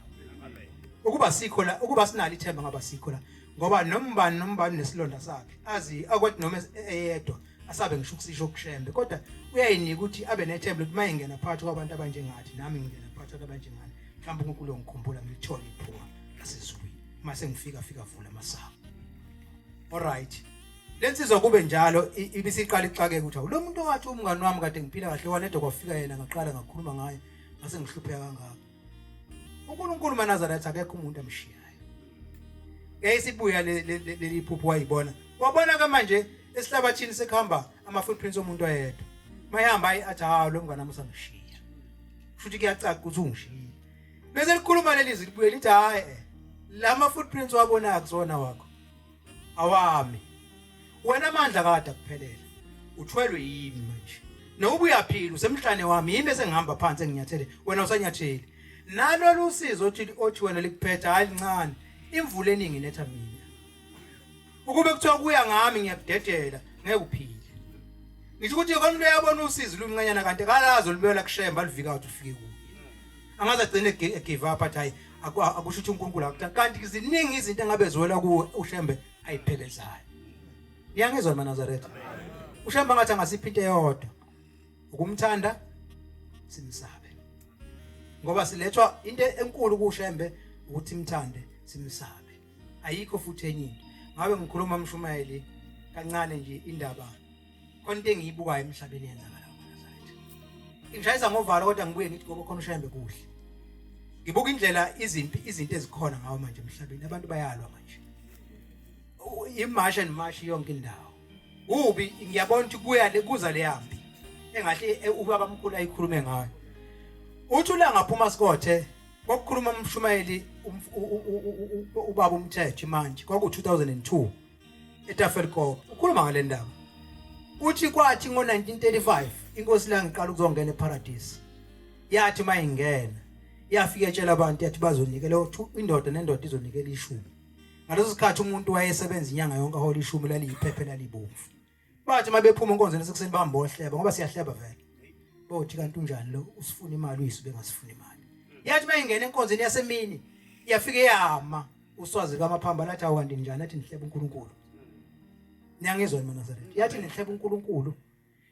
ukuba sikho la ukuba sinalo ithemba ngaba sikho la ngoba nombani nesilonda sakhe azi akwathi noma eyedwa asabe ngisho ukusisho kushembe kodwa uyayinika ukuthi abe nethemba ukuthi mayengena phakathi kwabantu abanjengathi nami ngingena phakathi kwabantu abanjengani mhlawumbe uNkulunkulu ngikhumbula ngilithola iphuma lasezulwini mase ngifika vula masango alright lensizwa kube njalo ibisiqala ixakeke ukuthi lo muntu owathi umngani wami kade ngiphila kahle wanedwa kwafika yena ngaqala ngakhuluma ngaye mase ngihlupheka kangaka uNkulunkulu maNazaretha akekho umuntu amshiyayo yayisibuya leli phupho wayibona wabona ka manje esihlabathini sekuhamba ama footprints omuntu oyedwa mayihamba athi ha lo mngani amusangishiya futhi kuyacaca ukuthi ungishiya bese likhuluma lelizwi libuye lithi hayi lama footprints wabona akuzona wakho awami wena amandla kade kuphelele uthwelwe yimi manje nokuba uyaphila usemhlane wami yimi bese ngihamba phansi enginyathele wena usanyatheli nalolu usizo othi wena likuphetha hayi lincane imvula eningi netha mina ukube kuthiwa kuya ngami ngiyakudedela ngeke uphile ngisho ukuthi khona umuntu uyabona usizo lumncanyana kanti kalazo libela kushemba alivika ukuthi ufike kuyo angaze agcine give up athi hayi akusho ukuthi uNkulunkulu akuthanda kanti ziningi izinto engabe ziwela kuwe ushembe ayiphelezayo niyangizwa maNazaretha ushemba ngathi angasiphi into eyodwa ukumthanda simsabe ngoba silethwa into enkulu kushembe ukuthi imthande simsabe ayikho futhi enye into ngabe ngikhuluma umshumayeli kancane nje indaba khona into engiyibukayo emhlabeni yenzakala maNazaretha ngishayisa ngovalo kodwa ngibuye ngithi ngoba khona ushembe kuhle ngibuka indlela izinto ezikhona ngawo manje emhlabeni abantu bayalwa manje imasha nemashi yonke indawo ubi ngiyabona ukuthi kuza lehambi engahle ubaba omkhulu ayikhulume ngayo uthi ulangaphuma sikothe kokukhuluma umshumayeli ubaba umthetho manje kwaku 2002 eTafelkop ukhuluma ngale ndaba uthi kwathi ngo1935 inkosi la ngiqala ukuzongena eParadise yathi mayingena yafika etshela abantu yathi bazonikela indoda nendoda izonikela ishumi ngaleso sikhathi umuntu wayesebenza inyanga yonke ahola ishumi laliyiphephe lalibomvu bathi mabephuma enkonzweni sekuseni bahamba ohleba ngoba siyahleba vele bothi kanti unjani lo usifuna imali uyisube ngasifuna imali yathi mayingena enkonzweni yasemini yafika eyama uswazi kamaphamba lathi awandi njani athi nihleba uNkulunkulu niyangizwa maNazaretha yathi nihleba uNkulunkulu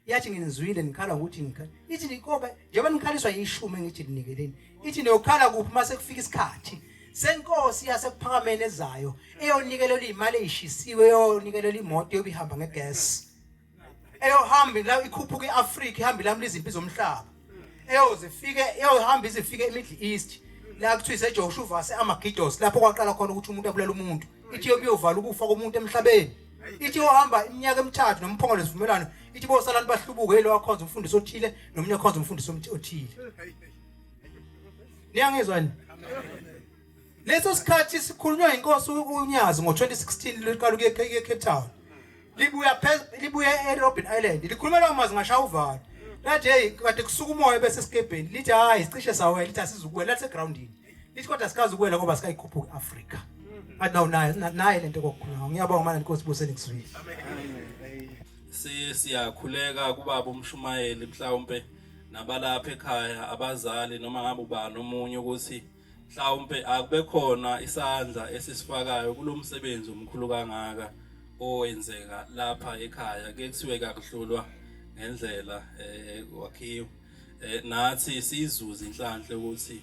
yathi nginizwile nikhala ukuthi ngikhala ithi nikoba njengoba nikhaliswa yishumi ngithi nikeleni ithi niyokhala kuphi mase kufika isikhathi senkosi yasekuphakameni ezayo eyonikelela imali eyishisiwe eyonikelela imoto yobihamba ngegas eyohamba la ikhuphuka eAfrika ihamba lami izimpi zomhlaba eyohamba izifike eMiddle East la kuthiwa iseJoshua seAmagidos lapho kwaqala khona ukuthi umuntu abulela umuntu ithi yobuyovala ukufa komuntu emhlabeni ithi yohamba iminyaka emithathu nomphongolo lesivumelano ithi bosalani bahlubuke lo akhonza umfundisi othile nomunye akhonza umfundisi othile niyangizwani leso sikhathi sikhulunywa inkosi uNyazi ngo2016 liqala ukuye eCape Town libuya eRobben Island likhuluma lawo mazwi ngashaya uvalo lathi hey kade kusuka umoya bese esikebheni lithi hayi sicishe sawela lithi asizukuwela lathi egroundini lithi kodwa sikazi ukuwela ngoba sikayikhuphuka eAfrika athi naye lento kokukhuluma ngiyabonga mana inkosi buseni kuswile
siyakhuleka kubaba umshumayeli mhlawumbe nabalapha ekhaya abazali noma ngabe ubani omunye ukuthi mhlawumbe akube khona isandla esisifakayo kulomsebenzi omkhulu kangaka owenzeka lapha ekhaya ke kuthiwe kakuhlulwa ngendlela wakhiwa nathi sizuza inhlanhla ukuthi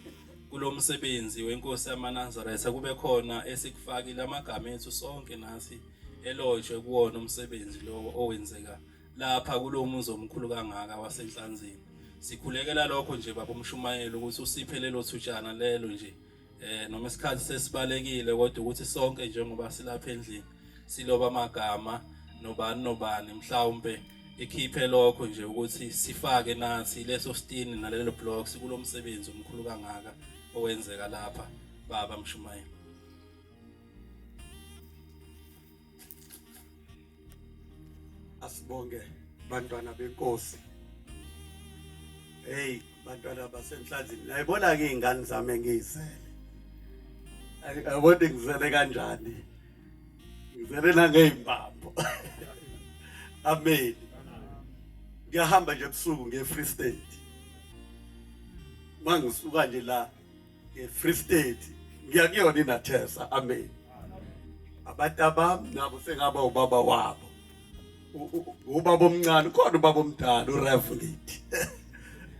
kulomsebenzi wenkosi yamaNazaretha kube khona esikufakile amagama ethu sonke nasi elojwe kuwona umsebenzi lo owenzeka lapha kulomuzi omkhulu kangaka wasenhlanzini sikhulekela lokho nje baba umshumayeli ukuthi usiphe lelo thutshana lelo nje noma isikhathi sesibalekile kodwa ukuthi sonke njengoba silapha endlini siloba amagama nobani mhlawumbe ikhiphe lokho nje ukuthi sifake nathi leso stini nalelo blocks kulomsebenzi omkhulu kangaka owenzeka lapha baba mshumayeli
asibonge bantwana benkosi hey bantwana basenhlanzini nayibona ke izingane zami engizele ayibona ngizele kanjani ngizele nangezimbambo amen ngiyahamba nje ebusuku ngeFree State mangisuka nje la ngeFree State ngiya kuyona iNathesa amen abatabami nabo sengaba ubaba wabo ubaba omncane khona ubaba omdala uReverend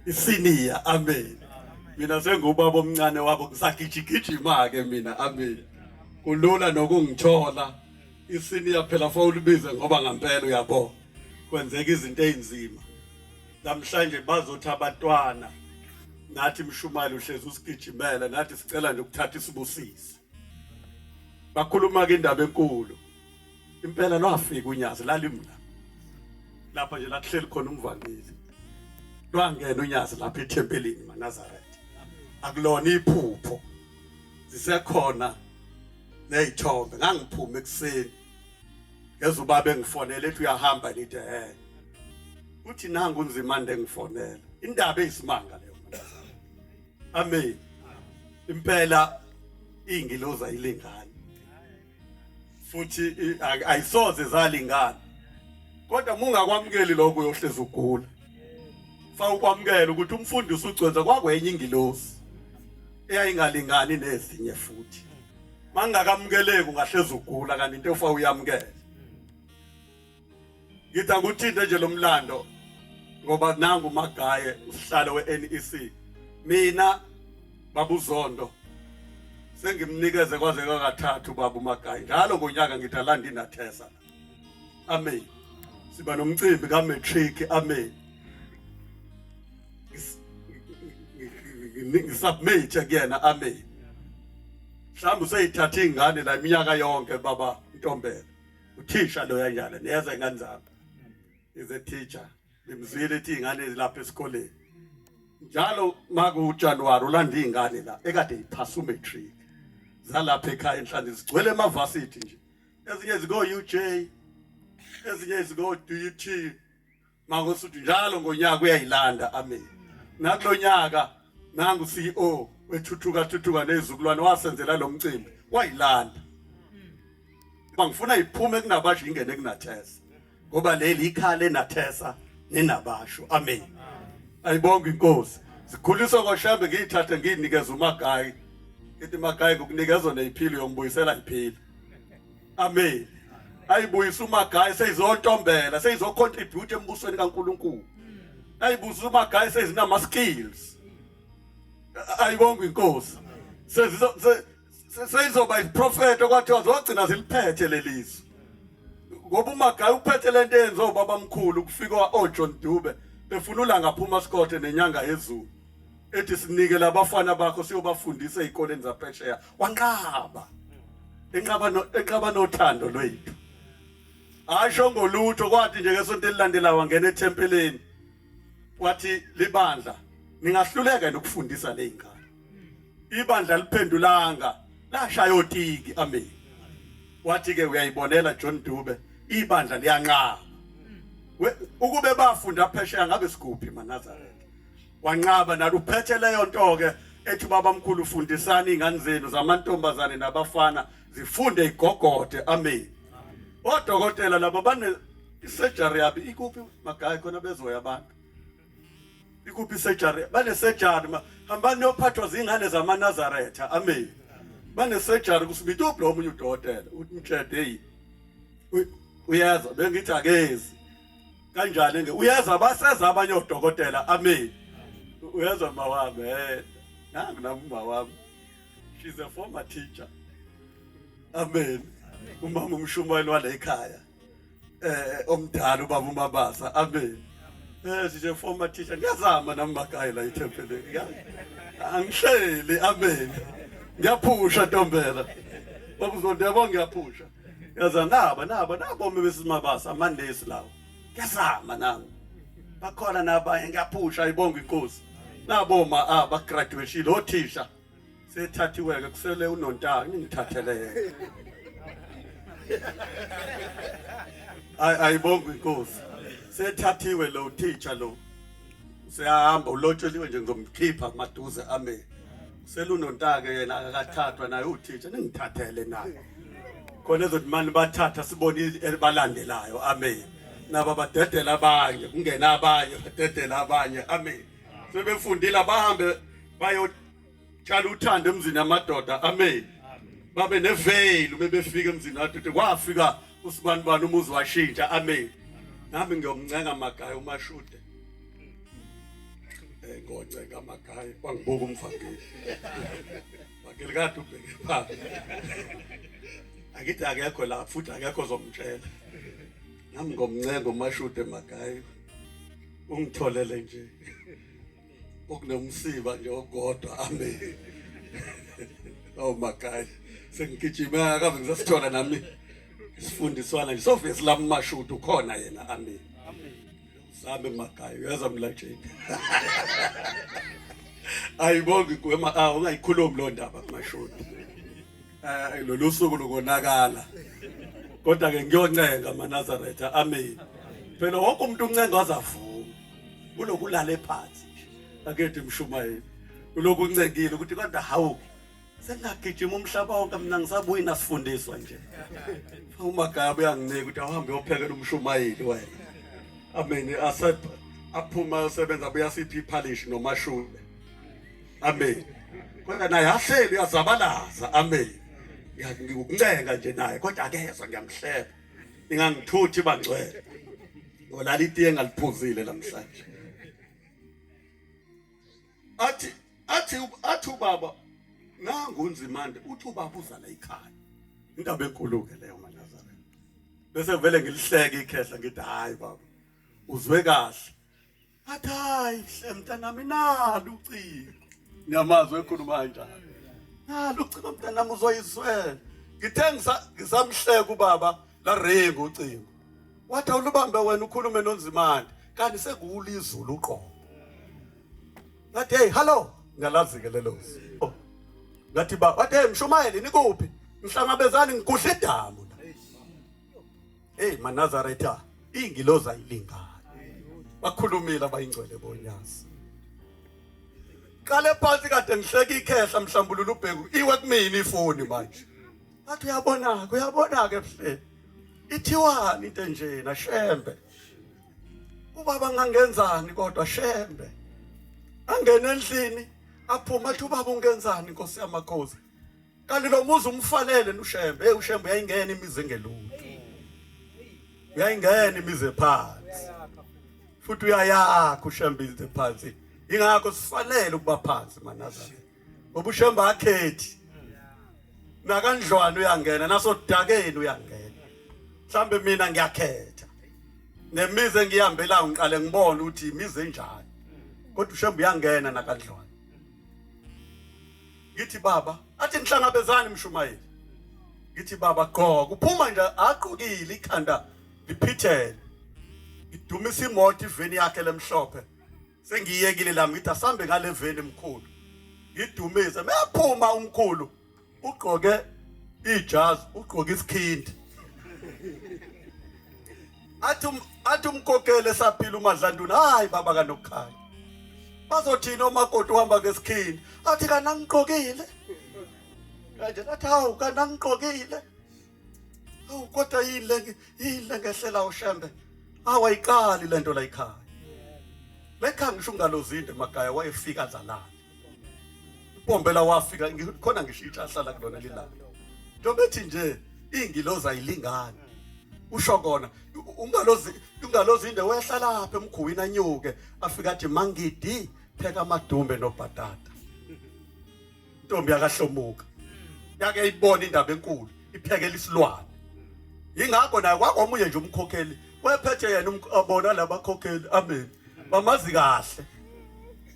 isiniya amen mina sengubaba omncane wabo kusagijigijima ke mina amen kulula nokungithola isiniya phela for ulibize ngoba ngempela uyabo kwenzeka izinto ezinzima namhlanje bazothi abantwana nathi mshumali uhlezi usigijimela nathi sicela nje ukuthatha isibusisi bakhuluma ke indaba enkulu impela lwafika uNyazi lalimla lapha nje la kuhleli khona umvangeli lwangena uNyazi lapha ethempelini maNazaretha akulona iphupho zisekhona nezithombe ngangiphuma ekseni ngeze ubaba engifonela ethi uyahamba lithi uthi nangu unzimande engifonela indaba eyisimanga leyo amen impela ingiloza ilingana futhi ayisoze zalingana kodwa mungakwamukeli lokho uyohleza ugula fa ukwamukela ukuthi umfundisi ugcwenza kwakwenye ingilosi eyayingalingani nezinye futhi mangakamkeleki ungahleza ugula kanti into ofa uyamukela ngithi akuthinte nje lomlando ngoba nangu uMagaye usihlalo weNEC mina babuzondo sengimnikeze kwaze kakathathu baba uMagaye njalo ngonyaka ngithi alanda iNathesa amen siba nomcimbi kaMatric amen ngisubmit kuyena amen mhlawumbe useyithatha ingane la iminyaka yonke baba Ntombela uthisha lo yanjalo niyeza ingane zami is a teacher limzile ithi ingane ezilapha esikoleni njalo maku January ulanda izingane la ekade iphasa uMatric zalapha ekhaya enhlanje sigcwele emavasithi nje ezinye ziko UJ ezinye ziko DUT mangosuthi njalo ngonyaka uyayilanda amen nakulonyaka nangu CEO wethuthuka nezizukulwane wasenzela lo mcimbi wayilanda bangifuna iphume kunabasho ingene kuNathesa ngoba leli ikhala eNathesa nenabasho amen ayibonga inkosi sikhuliswa ngoshambe ngiyithathe ngiyinikeza uMagaye ithi Magaye ukunikezwa neyiphilo yombuyisela iphilo amen ayibuyisa uMagayi seyizontombela seyizocontribute embusweni kaNkuluNkulu ayibuyisa uMagayi seyizinama skills ayibonga inkosi seyizoba iprofeti okwathiwa zogcina ziliphethe lelizwe ngoba uMagayi uphethe lento enzo baba mkhulu kufika oJohn Dube befuna ulangaphuma Scott nenyanga yezulu ethi sinike labafana bakho siyobafundisa ezikoleni zaphesheya wanqaba enqaba nothando lwethu asho ngolutho kwathi nje ngesonto elilandela wangena ethempeleni wathi libandla ningahluleka nokufundisa lezingane ibandla liphendulanga lashaya otiki amen wathi ke uyayibonela John Dube ibandla liyanqaba ukube bafunda phesheya ngabe siguphi maNazaretha wanqaba naluphethe leyo nto ke ethi baba mkhulu ufundisana izingane zenu zamantombazane nabafana zifunde igogode amen odokotela laba bane surgery yabi ikuphi Magayi khona bezoya abantu ikuphi surgery bane surgery hambani nophathwa zingane zamaNazaretha amen bane surgery kusibitha ublo omunye udokotela uthi mtshede hey uyaza bengithi akezi kanjani nge uyaza baseza abanye odokotela amen uyaza mawami nangu namuma wami she's a former teacher amen umama umshumayeli wale ekhaya omdala ubaba uMabasa amen she's a former teacher ngiyazama namaGayi la ethempeleni angihleli amen ngiyaphusha ntombela baba uzondiyabonga ngiyaphusha yaza nabo besimabasa amanesi lawo ngiyazama nangu bakhona nabanye ngiyaphusha ayibonga inkosi naboma bagraduate othisha sethathiweke kusele uNontanga ngithathele yena ayibonga inkosi sethathiwe lo teacher lo siyahamba ulotsheliwe nje ngizomkhipha kumaduze amen sele uNontanga yena akathathwa naye uthisha ningithathele naye khona ezothi manje bathatha sibone balandelayo amen naba badedela abanye kungena abanye badedela abanye amen sebefundile abahambe bayotshala uthando emzini yamadoda amen babe neveil bebefika emzini wathi kwafika usibanibani umuzi washintsha amen nami ngiyomncenga Magayi uMashude ngoncenga Magayi wangibuka umfangeli bakele kade ubheke phansi akithi akekho la futhi akekho zomtshela nami ngomncenga uMashude Magayi ungitholele nje okunomsiba nje ogodwa amen oh Magayi sengigijima akabe ngizasithola nami isifundiswana nje sofike silama Mashude ukhona yena amen sabe Magayi uyaza mlatsheni ayibonga igwema ungayikhulumi lo ndaba kuMashude lo suku lokonakala kodwa ke ngiyoncenga maNazaretha amen phela wonke umuntu uncenga wazavuma ulokulala ephansi akethi mshumayeli uloku uncengile ukuthi kodwa hawu sengagijima umhlaba wonke mina ngisabuyi nasifundiswa nje uMagayi uyanginika ukuthi ahambe uyophekela umshumayeli wena amen aphuma usebenza abuya siphi iphalish noMashude amen kodwa naye ahleli uyazabalaza amen ngikukuncenga nje naye kodwa akezwa ngiyamhleba ingangithuthi bangcwele ngolala itiye engaliphuzile namhlanje athi ubaba nangu uNzimande uthi ubaba uzala ekhaya indaba enkulu ke leyo maNazaretha bese vele ngilihleke ikhehla ngithi hayi baba uzwe kahle athi hayi hle mntanami nalo ucingo nyamazwe ekhuluma kanjani nalo ucingo mntanami uzoyiswela ngithe ngisamhleka ubaba la rengo ucingo wathi awulubambe wena ukhulume noNzimande kanti sekuwulizulu uqobo ngathi hey hello ngiyalazi ke lelo ngathi ba wathi hey Mshumayeli nikuphi mhlangabezani ngikudla idamu la hey maNazaretha ingiloza ilingana bakhulumile abayingcwele bonyasi qale phansi kade ngihleka ikhehla mhlambulula ubheku iwe kumini ifoni manje athi uyabona ke mhle ithiwani into nje na Shembe ubaba ngangenzani kodwa Shembe angena endlini aphuma athi ubaba ungenzani Nkosi yamakhosi kanti lo muzi umfanele uShembe uShembe yayingena imizi engelutho uyayingena imize phansi futhi uyayakha ushembe imize phansi ingakho sifanele ukuba phansi manazana ngoba ushembe akhethi nakandlwane uyangena nasodakeni uyangena mhlambe mina ngiyakhetha nemize ngihambela ngiqale ngibone ukuthi imize enjani kodwa ushembe uyangena nakandlwane ngithi baba athi nihlangabezani mshumayeli ngithi baba gqoka uphuma nje aqhukile ikhanda liphithele ngidumisa imoto iveni yakhe lemhlophe sengiyekile la ngithi asambe ngale veni emkhulu ngidumise meyaphuma umkhulu ugqoke ijazi ugqoke isikhindi athi umkokele saphila uMadlanduna hayi baba kanokukhanya bazothina omakoti uhamba ngesikhindi athi kana ngigqokile kanje athi hawu kana ngigqokile hawu kodwa yini ngehlela ushembe awayiqali lento la ekhaya lekha ngisho ungalozinde magaya wayefika zalana ibombela wafika khona ngishitsha ahlala kulona lilanga njobethi nje ingiloza ayilingani usho kona ungalozinde wehlala lapha emkhuwini anyuke afika athi mangidi pheka amadumbe nobhatata intombi yakahlomuka yake ibona indaba enkulu iphekela isilwane ingakho naye kwakomunye nje umkhokheli wephethe yena abona labakhokheli amen bamazi kahle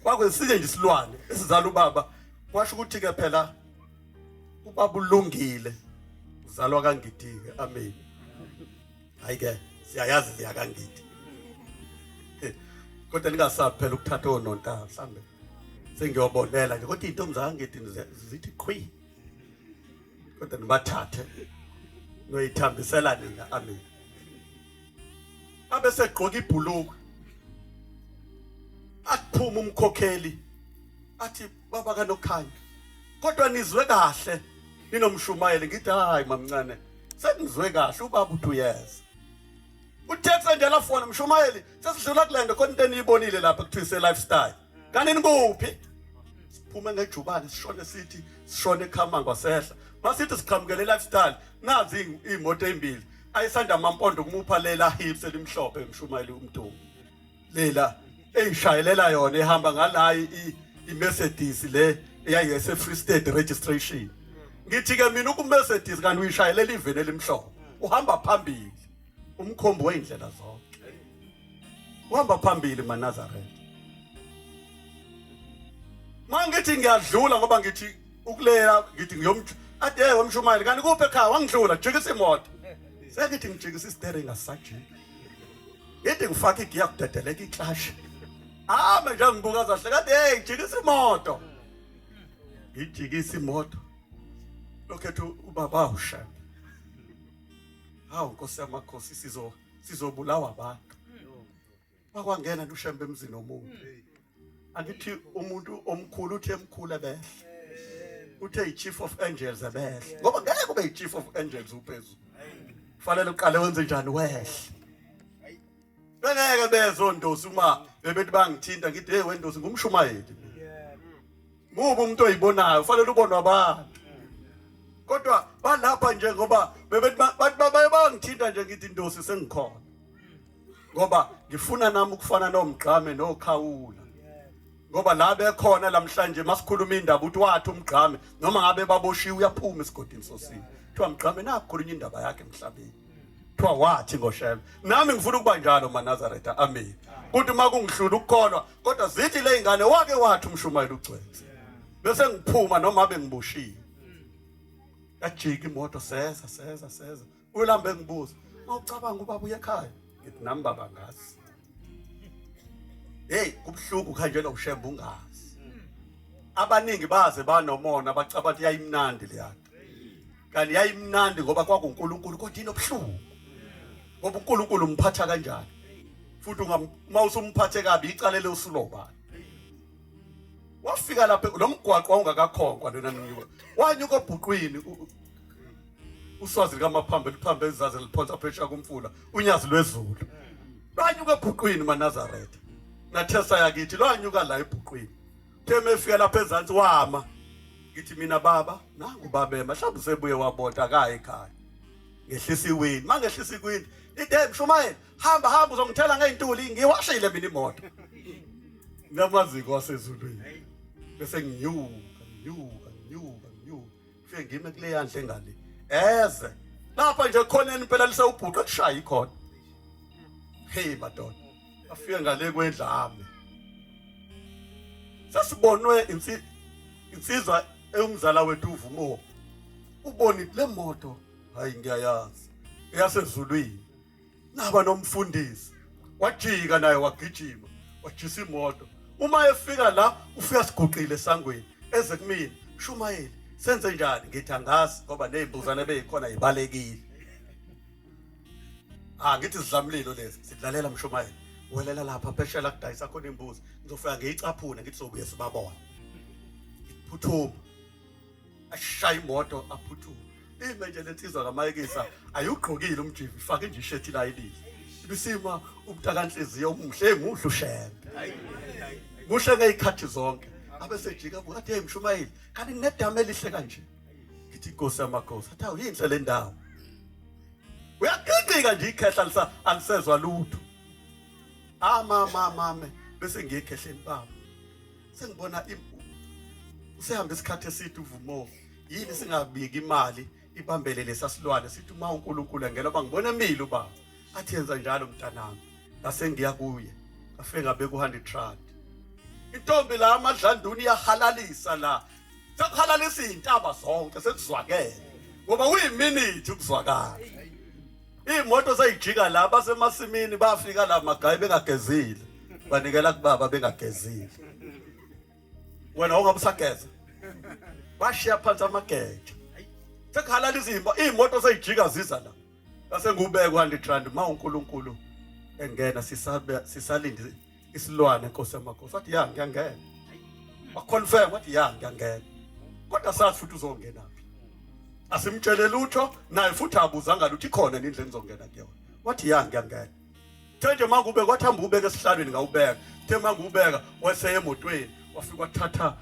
kwakwesike nje isilwane esizala ubaba kwasho ukuthi ke phela ubaba ulungile uzalwa kangidike amen hayike siyayazi liyakangidi kodwa ningasabi phela ukuthatha onontanga mhlambe sengiyobonela nje kodwa intombi zangidi zithi qhwi kodwa nibathathe noyithambisela nina amen abese gqoka ibhuluku aphuma umkhokheli athi baba kanokhanya kodwa nizwe kahle ninomshumayeli ngithi hayi mamncane sengizwe kahle ubaba uthi uyeza uTexa nje lafona mshumayeli sesidlula kulendo khona into eniyibonile lapha kuthiwa lifestyle kanini kuphi siphume ngejubane sishone sithi sishone ekhama ngwasehla masithi siqhamukele lifestyle nazi imoto ezimbili ayisanda amampondo kumupha lela hips elimhlophe emshumayeli umntombi lela eyishayelela yona ehamba ngalayi iMercedes le eyayese Free State registration ngithi ke mina ukuMercedes kanti uyishayelela iveni elimhlophe uhamba phambili umkhombo weindlela zonke uhamba phambili maNazaretha mangithi ngiyadlula ngoba ngithi ukuleya ngithi ngiyomthu ade wemshumayeli kanti kuphi ekhaya wangidlula jikisa imoto sengithi ngijikisa steering asajiki ngithi ngifaka igiya kudedeleka iclash nje ngibuka zahle kade hey jikisa imoto ngijikisa imoto lokhethu ubaba usha hawu Nkosi yamakhosi sizobulawa abantu bakwangena uShembe emzini omuntu angithi umuntu omkhulu uthe emkhulu ebehle uthe iChief of Angels ebehle ngoba ngeke kube iChief of Angels uphezulu kufanele uqale wenze njani wehle bengeke bezondosi uma bebethi bangithinta ngithi hey wendosi ngumshumayeli ngoba umuntu oyibonayo kufanele ubonwe abantu kodwa balapha nje ngoba bebethi bangithinta nje ngithi indosi sengikhona ngoba ngifuna nami ukufana nomgqame nokhawula ngoba la bekhona lamhlanje masikhuluma indaba uthi wathi umgqame noma ngabe baboshiwe uyaphuma esigodini sosini kuthiwa mgqame nakhulunywa indaba yakhe emhlabeni kuthiwa wathi ngoShembe nami ngifuna ukuba njalo maNazaretha amen kuthi makungihlula ukukholwa kodwa zithi le ingane wake wathi umshumayeli ugcwele bese ngiphuma noma bengiboshiwe yajika imoto seza ulambe ngibuza awucabanga ubaba uye ekhaya ngithi nami baba ngazi hey kubhlungu khanjela uShembe ungazi abaningi baze banomona bacaba ukuthi yayimnandi leyanto kanti yayimnandi ngoba kwakuNkulunkulu kodwa inobhlungu ngoba uNkulunkulu umphatha kanjani futhi mawusumphathe kabi icalele usuloba wafika lapha lo mgwaqo ongakakhonkwa lona niwe wanyuka obhuqwini uswazi likaMaphambili phambe ezaze liphonsa pressure kumfula unyazi lwezulu wanyuka ebhuqwini maNazaretha nathesa yakithi lwanyuka la ebhuqwini theme efika lapha ezantsi wama ngithi mina baba nangu babema mhlawumbe sebuye wabota akayi ekhaya ngehlisa iwini mangehlisa iwini Ide Mshumayeli hamba uzongithela ngeintuli ngiwashile mina imoto. Ngamaziko wasezulwini. Bese nginyuka. Fike ngime kule yandle ngale. Eze. Lapha nje khona impela lisewubhuqa kushaya ikhona. Hey madoda. Afike ngale kwendlame. Sasibonwe insizwa eyumzala wethu uvumo. Uboni le moto hayi ngiyayazi. Eyasezulwini. Naba nomfundisi. Wajika naye wagijima. Wajisa imoto. Uma efika la ufika siguqile sangweni. Eze kumina, Mshumayeli, senze njani? Ngithi angazi ngoba nezibuzane beyikhona ibalekile. Ngithi sidlamlilo lezi. Sidlalela Mshumayeli. Welela lapha phesheya la kudayisa khona imbuzi. Ngizofika ngiyicaphune ngithi sobuye sibabona. Phuthuma. Ashaya imoto aphuthuma. Manje lensizwa kaMayekisa ayugqokile umjivi faka nje ishethi la ilile. Ibisima umntakanhliziyo umuhle ushembe. Muhle ngeyikhathi zonke. Abesejika buka athi hey Mshumayeli, kanti nginedama elihle kanje. Ngithi Nkosi yamakhosi, athi awuyinhle le ndawo. Uyaqiqika nje ikhehla alisezwa lutho. Mame bese ngiyekhehleni baba. Sengibona usehamba isikhathi eside uvumo. Yini singabiki imali ibambele lesasilwane sithi uma uNkulunkulu engena bangibona emile ubaba. Athi yenza njalo mntanami. Ngase ngiya kuye. Afike ngabeka u100 intombi la amadlanduni iyahalalisa la. Sekuhalalisa izintaba zonke sekuzwakele. Ngoba uyiminute ukuzwakala. Imoto sayijika la basemasimini bafika la magayi bengagezile. Banikela kubaba bengagezile. Wena ungabusageza. Bashiya phansi amageja. Sekuhalalisa imoto sayijika ziza la. Base ngubeka u100 ma uNkulunkulu engena sisalinde isilwane Nkosi yamakhosi. Wathi ya ngiyangena. Waconfirm wathi ya ngiyangena. Kodwa sathi futhi uzongena phi. Asimtshele lutho naye futhi abuzanga luthi khona indlela engizongena kuyona. Wathi ya ngiyangena. Nje manje ube kwathamba ubeka esihlalweni ngawubeka. The manje ubeka waseye emotweni wafika wathatha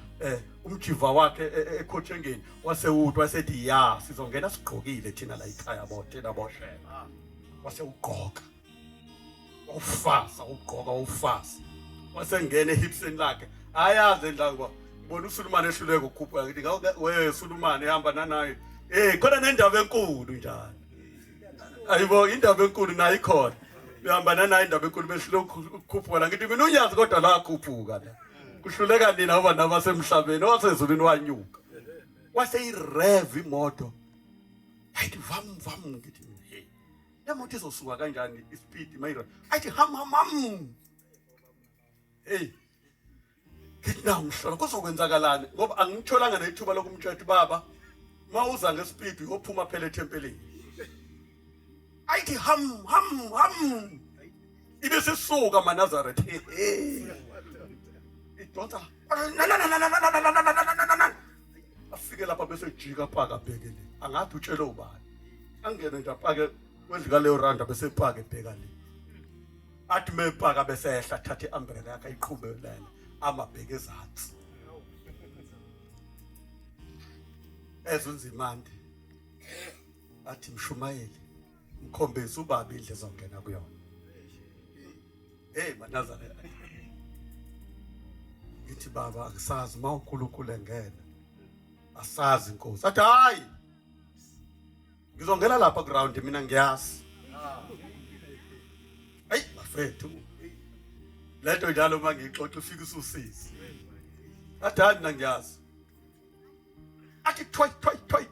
umjiva wakhe ekhotshengeni wasewuthi wasethi ya sizongena sigqokile thina la ekhaya thina boshela. Wase ugqoka. Ufasa ugqoka ufasa. Wasengena ehipsini lakhe. Ayazi endlango. Ngibona uSulumane ehluleka ukukhupha ngithi we Sulumane ehamba nanaye. Khona nendaba enkulu njalo. Ayibo indaba enkulu nayo ikhona. Behamba nanaye indaba enkulu behluleka ukukhupha la ngithi mina unyazi kodwa la akhuphuka la. Kuhluleka nina ngoba nabasemhlabeni wasezulwini wanyuka. Wase irev imoto. Ayithi vam ngithi hey. Le moto izosuka kanjani ispeed mayira. Ayithi ham. Hey. Ngithi nawu mhlola kuzokwenzakalani ngoba angitholanga nethuba lokumtshela baba mawuza ngespeed uyophuma phela ethempelini. Ayithi ham. Ibe sisuka maNazaretha. Idonsa. Afike lapha bese jika phaka bhekele. Angathi utshela ubani. Angene nje aphake kwendlika leyo randa bese phaka ebheka le. Athi mephaka bese ehla thatha iumbrella yakhe ayiqhubelele amabheke ezantsi. Ezunzimande. Athi Mshumayeli mkhombisa ubaba indle zongena kuyona. Hey maNazaretha. Ngithi baba akusazi ma uNkulunkulu engena. Asazi Nkosi. Athi hayi. Ngizongena lapha ground mina ngiyazi. Hey bafethu. Letho njalo mangixoxa ufika ususizi. Athi mina ngiyazi. Athi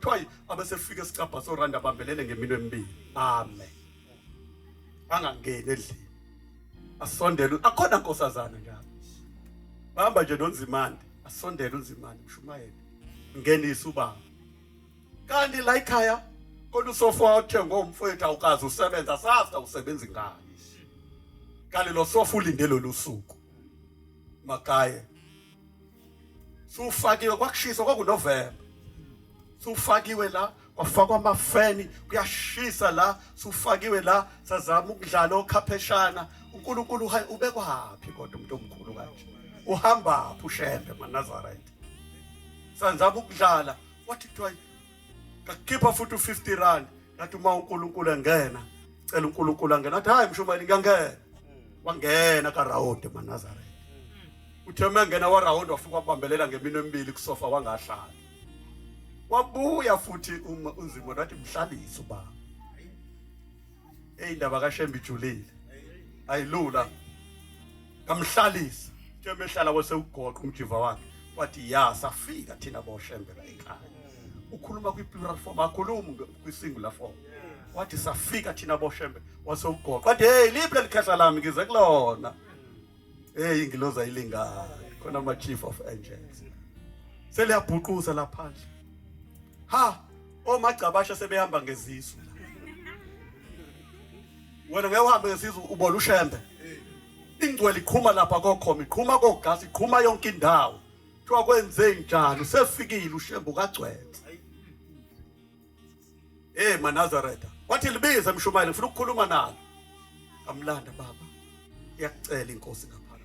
twai abesefika esikapa soranda bambelele ngemino emibili. Amen. Angangeni endlini. Asondele akhona Nkosazana njalo. Bahamba nje noNzimande, asondele uNzimande Mshumayeli. Ngenisa ubaba. Kanti la ekhaya kodwa usofa wathenga umfowethu awukazi usebenza sazi awusebenzi ngayo. Kanti lo sofa ulinde lo lusuku. Makaye. Sufakiwe kwakushisa kwakuNovember. Sufakiwe la kwafakwa amafeni kuyashisa la sufakiwe la sazama ukudlala okhapheshana. uNkulunkulu ubekwa hapi kodwa umuntu omkhulu kanje. Uhamba ushembe maNazaretha. Sanzama ukudlala wathi twai kakhipha futhi u50 rand ngathi uma uNkulunkulu engena cela uNkulunkulu angena athi hayi mshumayeli ngiyangena wangena kaRaondi eManazareth uthe mangena waRaondi wafika wabambelela ngemino emibili kusofa wangahlala wabuya futhi uma unzimo wathi mhlalise ubaba indaba kaShembe ijulile ayilula kamhlalisa uthe mehlala kwese ugoqa umjiva wakhe wathi ya safika thina boShembe la ekhaya ukhuluma kwi-plural form akhulumi kwi-singular form wathi safika thina boShembe wase ugoqa wathi hey liphi lelikhahla lami ngize kulona hey ingiloza ilinga khona ama chief of angels seliyabhuquza lapha ha omagcabasha sebehamba ngezisu wena ngeke uhambe ngezisu ubona uShembe ingcwele iqhuma lapha kokhoma iqhuma kogasi iqhuma yonke indawo kuthiwa kwenze njalo sefikile uShembe kagcwele Manazareth wathi libize mshumayeli ngifuna ukukhuluma nalo amlanda baba iyakucela inkosi ngaphakathi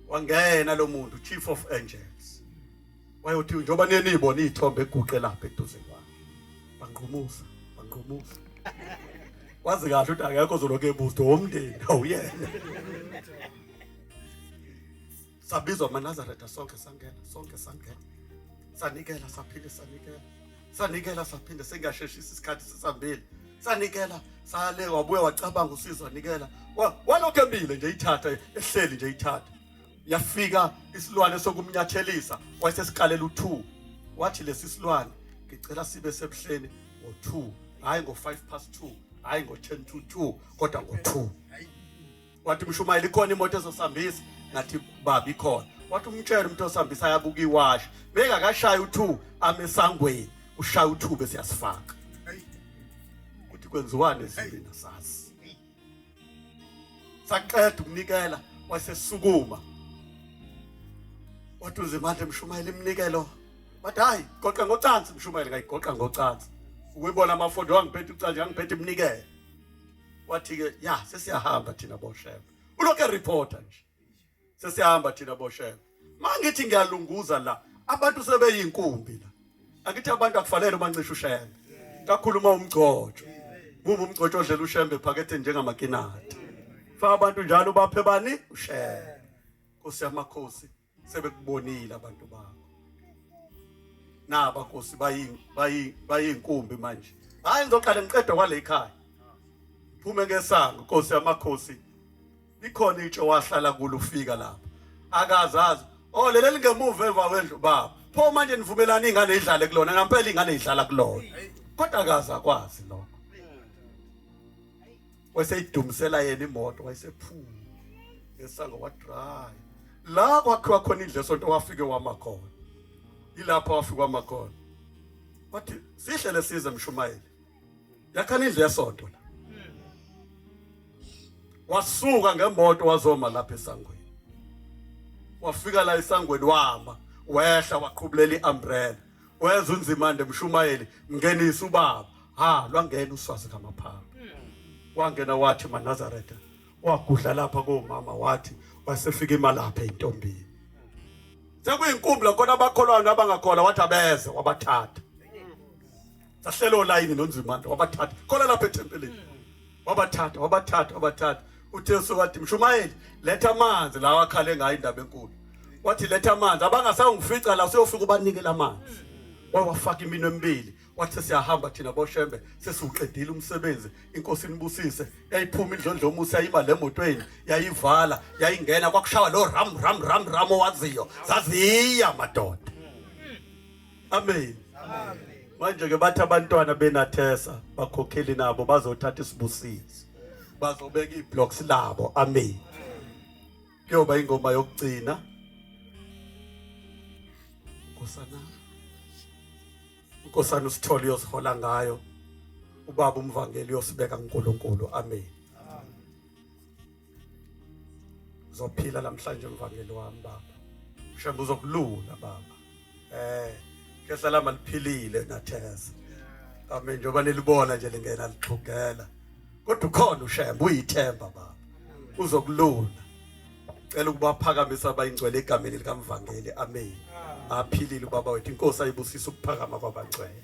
wangena lo muntu chief of angels wayothi njoba nenibona izithombe eguqe lapha eduze kwami banqumusa wazi kahle ukuthi akekho ozoloke ebuzo womndeni awuyena sabizwa Manazareth sonke sangena sanikela saphinde sengasheshisa isikhathi sesambili sanikela sale wabuya wacabanga usizo wanikela walokho emile nje ithatha ehleli nje ithatha yafika isilwane sokumnyathelisa wayesesikalela u2 wathi lesi silwane ngicela sibe sebuhleni ngo2 hayi ngo2 hayi ngo10 to 2 kodwa ngo2 wathi mshumayeli ikhona imoto ezosambisa ngathi baba ikhona wathi umtshela umuntu osambisa yabuka iwash beka kashaya u2 amesangweni ushaya u2 bese yasifaka uthi kwenziwane ezibina sasi saqeda ukunikela wasesukuma wathi uzimandla mshumayeli imnikelo bathi hayi goqa ngocansi mshumayeli ngayigoqa ngocansi ukuyibona amafondo wangiphethe ucanje ngiphethe imnikelo wathi ke ya sesiyahamba thina boShembe ulokho reporter nje sesiyahamba thina boShembe mangithi ngiyalunguza la abantu sebeyinkumbi la akithi abantu akufanele umancisha uShembe kakhuluma umgcotsho bubu umgcotsho odlela uShembe ephakethe njengamakinati fa abantu njalo baphe bani uShembe Nkosi yamakhosi sebekubonile abantu bakho naba Nkosi bayinkumbi manje hayi ngizoqala ngiqedwe kwale ekhaya phume ngesango Nkosi yamakhosi ikhona itsho wahlala kulo ufika lapha akazazi leli ngemuva emva kwendlu baba pho manje nivumelana ingane idlale kulona ngempela ingane idlala kulona kodwa akaza kwazi lokho waseyidumisela yena imoto wayesephuma ngesango wadrive la kwakhiwa khona indle sonto wafike wamakhona ilapha wafika wamakhona wathi sihle lesize mshumayeli yakhana indle yesonto la wasuka ngemoto wazoma lapha esangweni wafika la esangweni wahamba wehla waqhublela iumbrella wenza unzimande mshumayeli ngenisa ubaba lwangena uswazi kamaphanga wangena wathi Manazareth wagudla lapha komama wathi wasefika imalapha entombini sekuyinkumbula khona abakholwana abangakhola wathi abeze wabathatha sahlela olayini nonzimande wabathatha khona lapha etempeleni wabathatha uTesu wathi mshumayeli letha amanzi lawa akhale ngayo indaba enkulu wathi letha amanzi abangasangifica la seyofika ubanikela amanzi wawafaka imino emibili wathi siyahamba thina boShembe sesiuqedile umsebenzi inkosi inibusise yayiphuma indlondlomusa yayima lemotweni yayivala yayingena kwakushawa lo ram owaziyo zaziya madoda amen manje ke bathi abantwana benathesa bakhokheli nabo bazothatha isibusisi bazobeka iblocks labo amen kuyoba ingoma yokugcina Nkosana usithole yosihola ngayo ubaba umvangeli yosibeka kuNkulunkulu amen uzophila namhlanje umvangeli wami baba Shembe uzokulula baba kesala maliphilile nathesa amen njoba nilibona nje lingena lixhugela kodwa ukhona uShembe uyithemba baba uzokulula cela ukuba phakamisa abayingcwele egameni likaMvangeli amen aphilile ubaba wethu inkosi ayibusisa ukuphakama kwabangcwele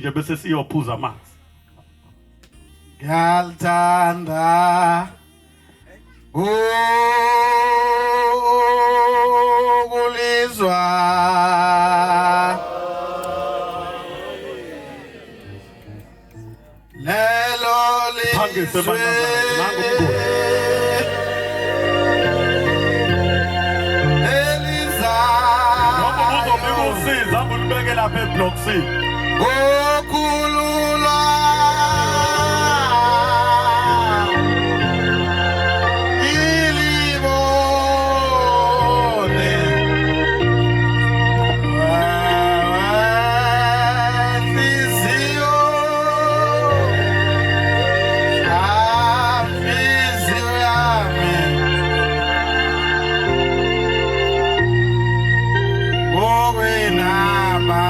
nje bese siyophuza amanzi.
Ngiyalthanda ukulizwa lelo
Phangise
lizwe
manazana nangu umnguni. Noma uzobika usiza ambulibeke lapha eBlock C.
okhululwa ilibone inhliziyo yami okwenama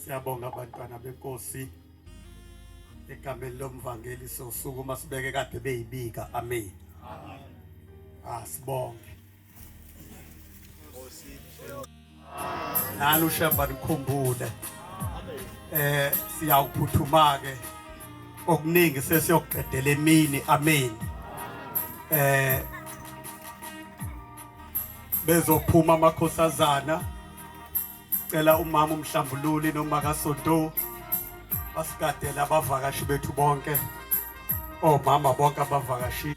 Siyabonga abantwana benkosi egameni lomvangeli sosuku masibeke kade beyibika amen. Sibonge. Nalo ushamba nikhumbule siyawuphuthuma ke okuningi sesiyoqedela emini amen. Bezophuma amakhosazana cela umama umhlambululi noma kaSonto basigadela abavakashi bethu bonke omama bonke abavakashi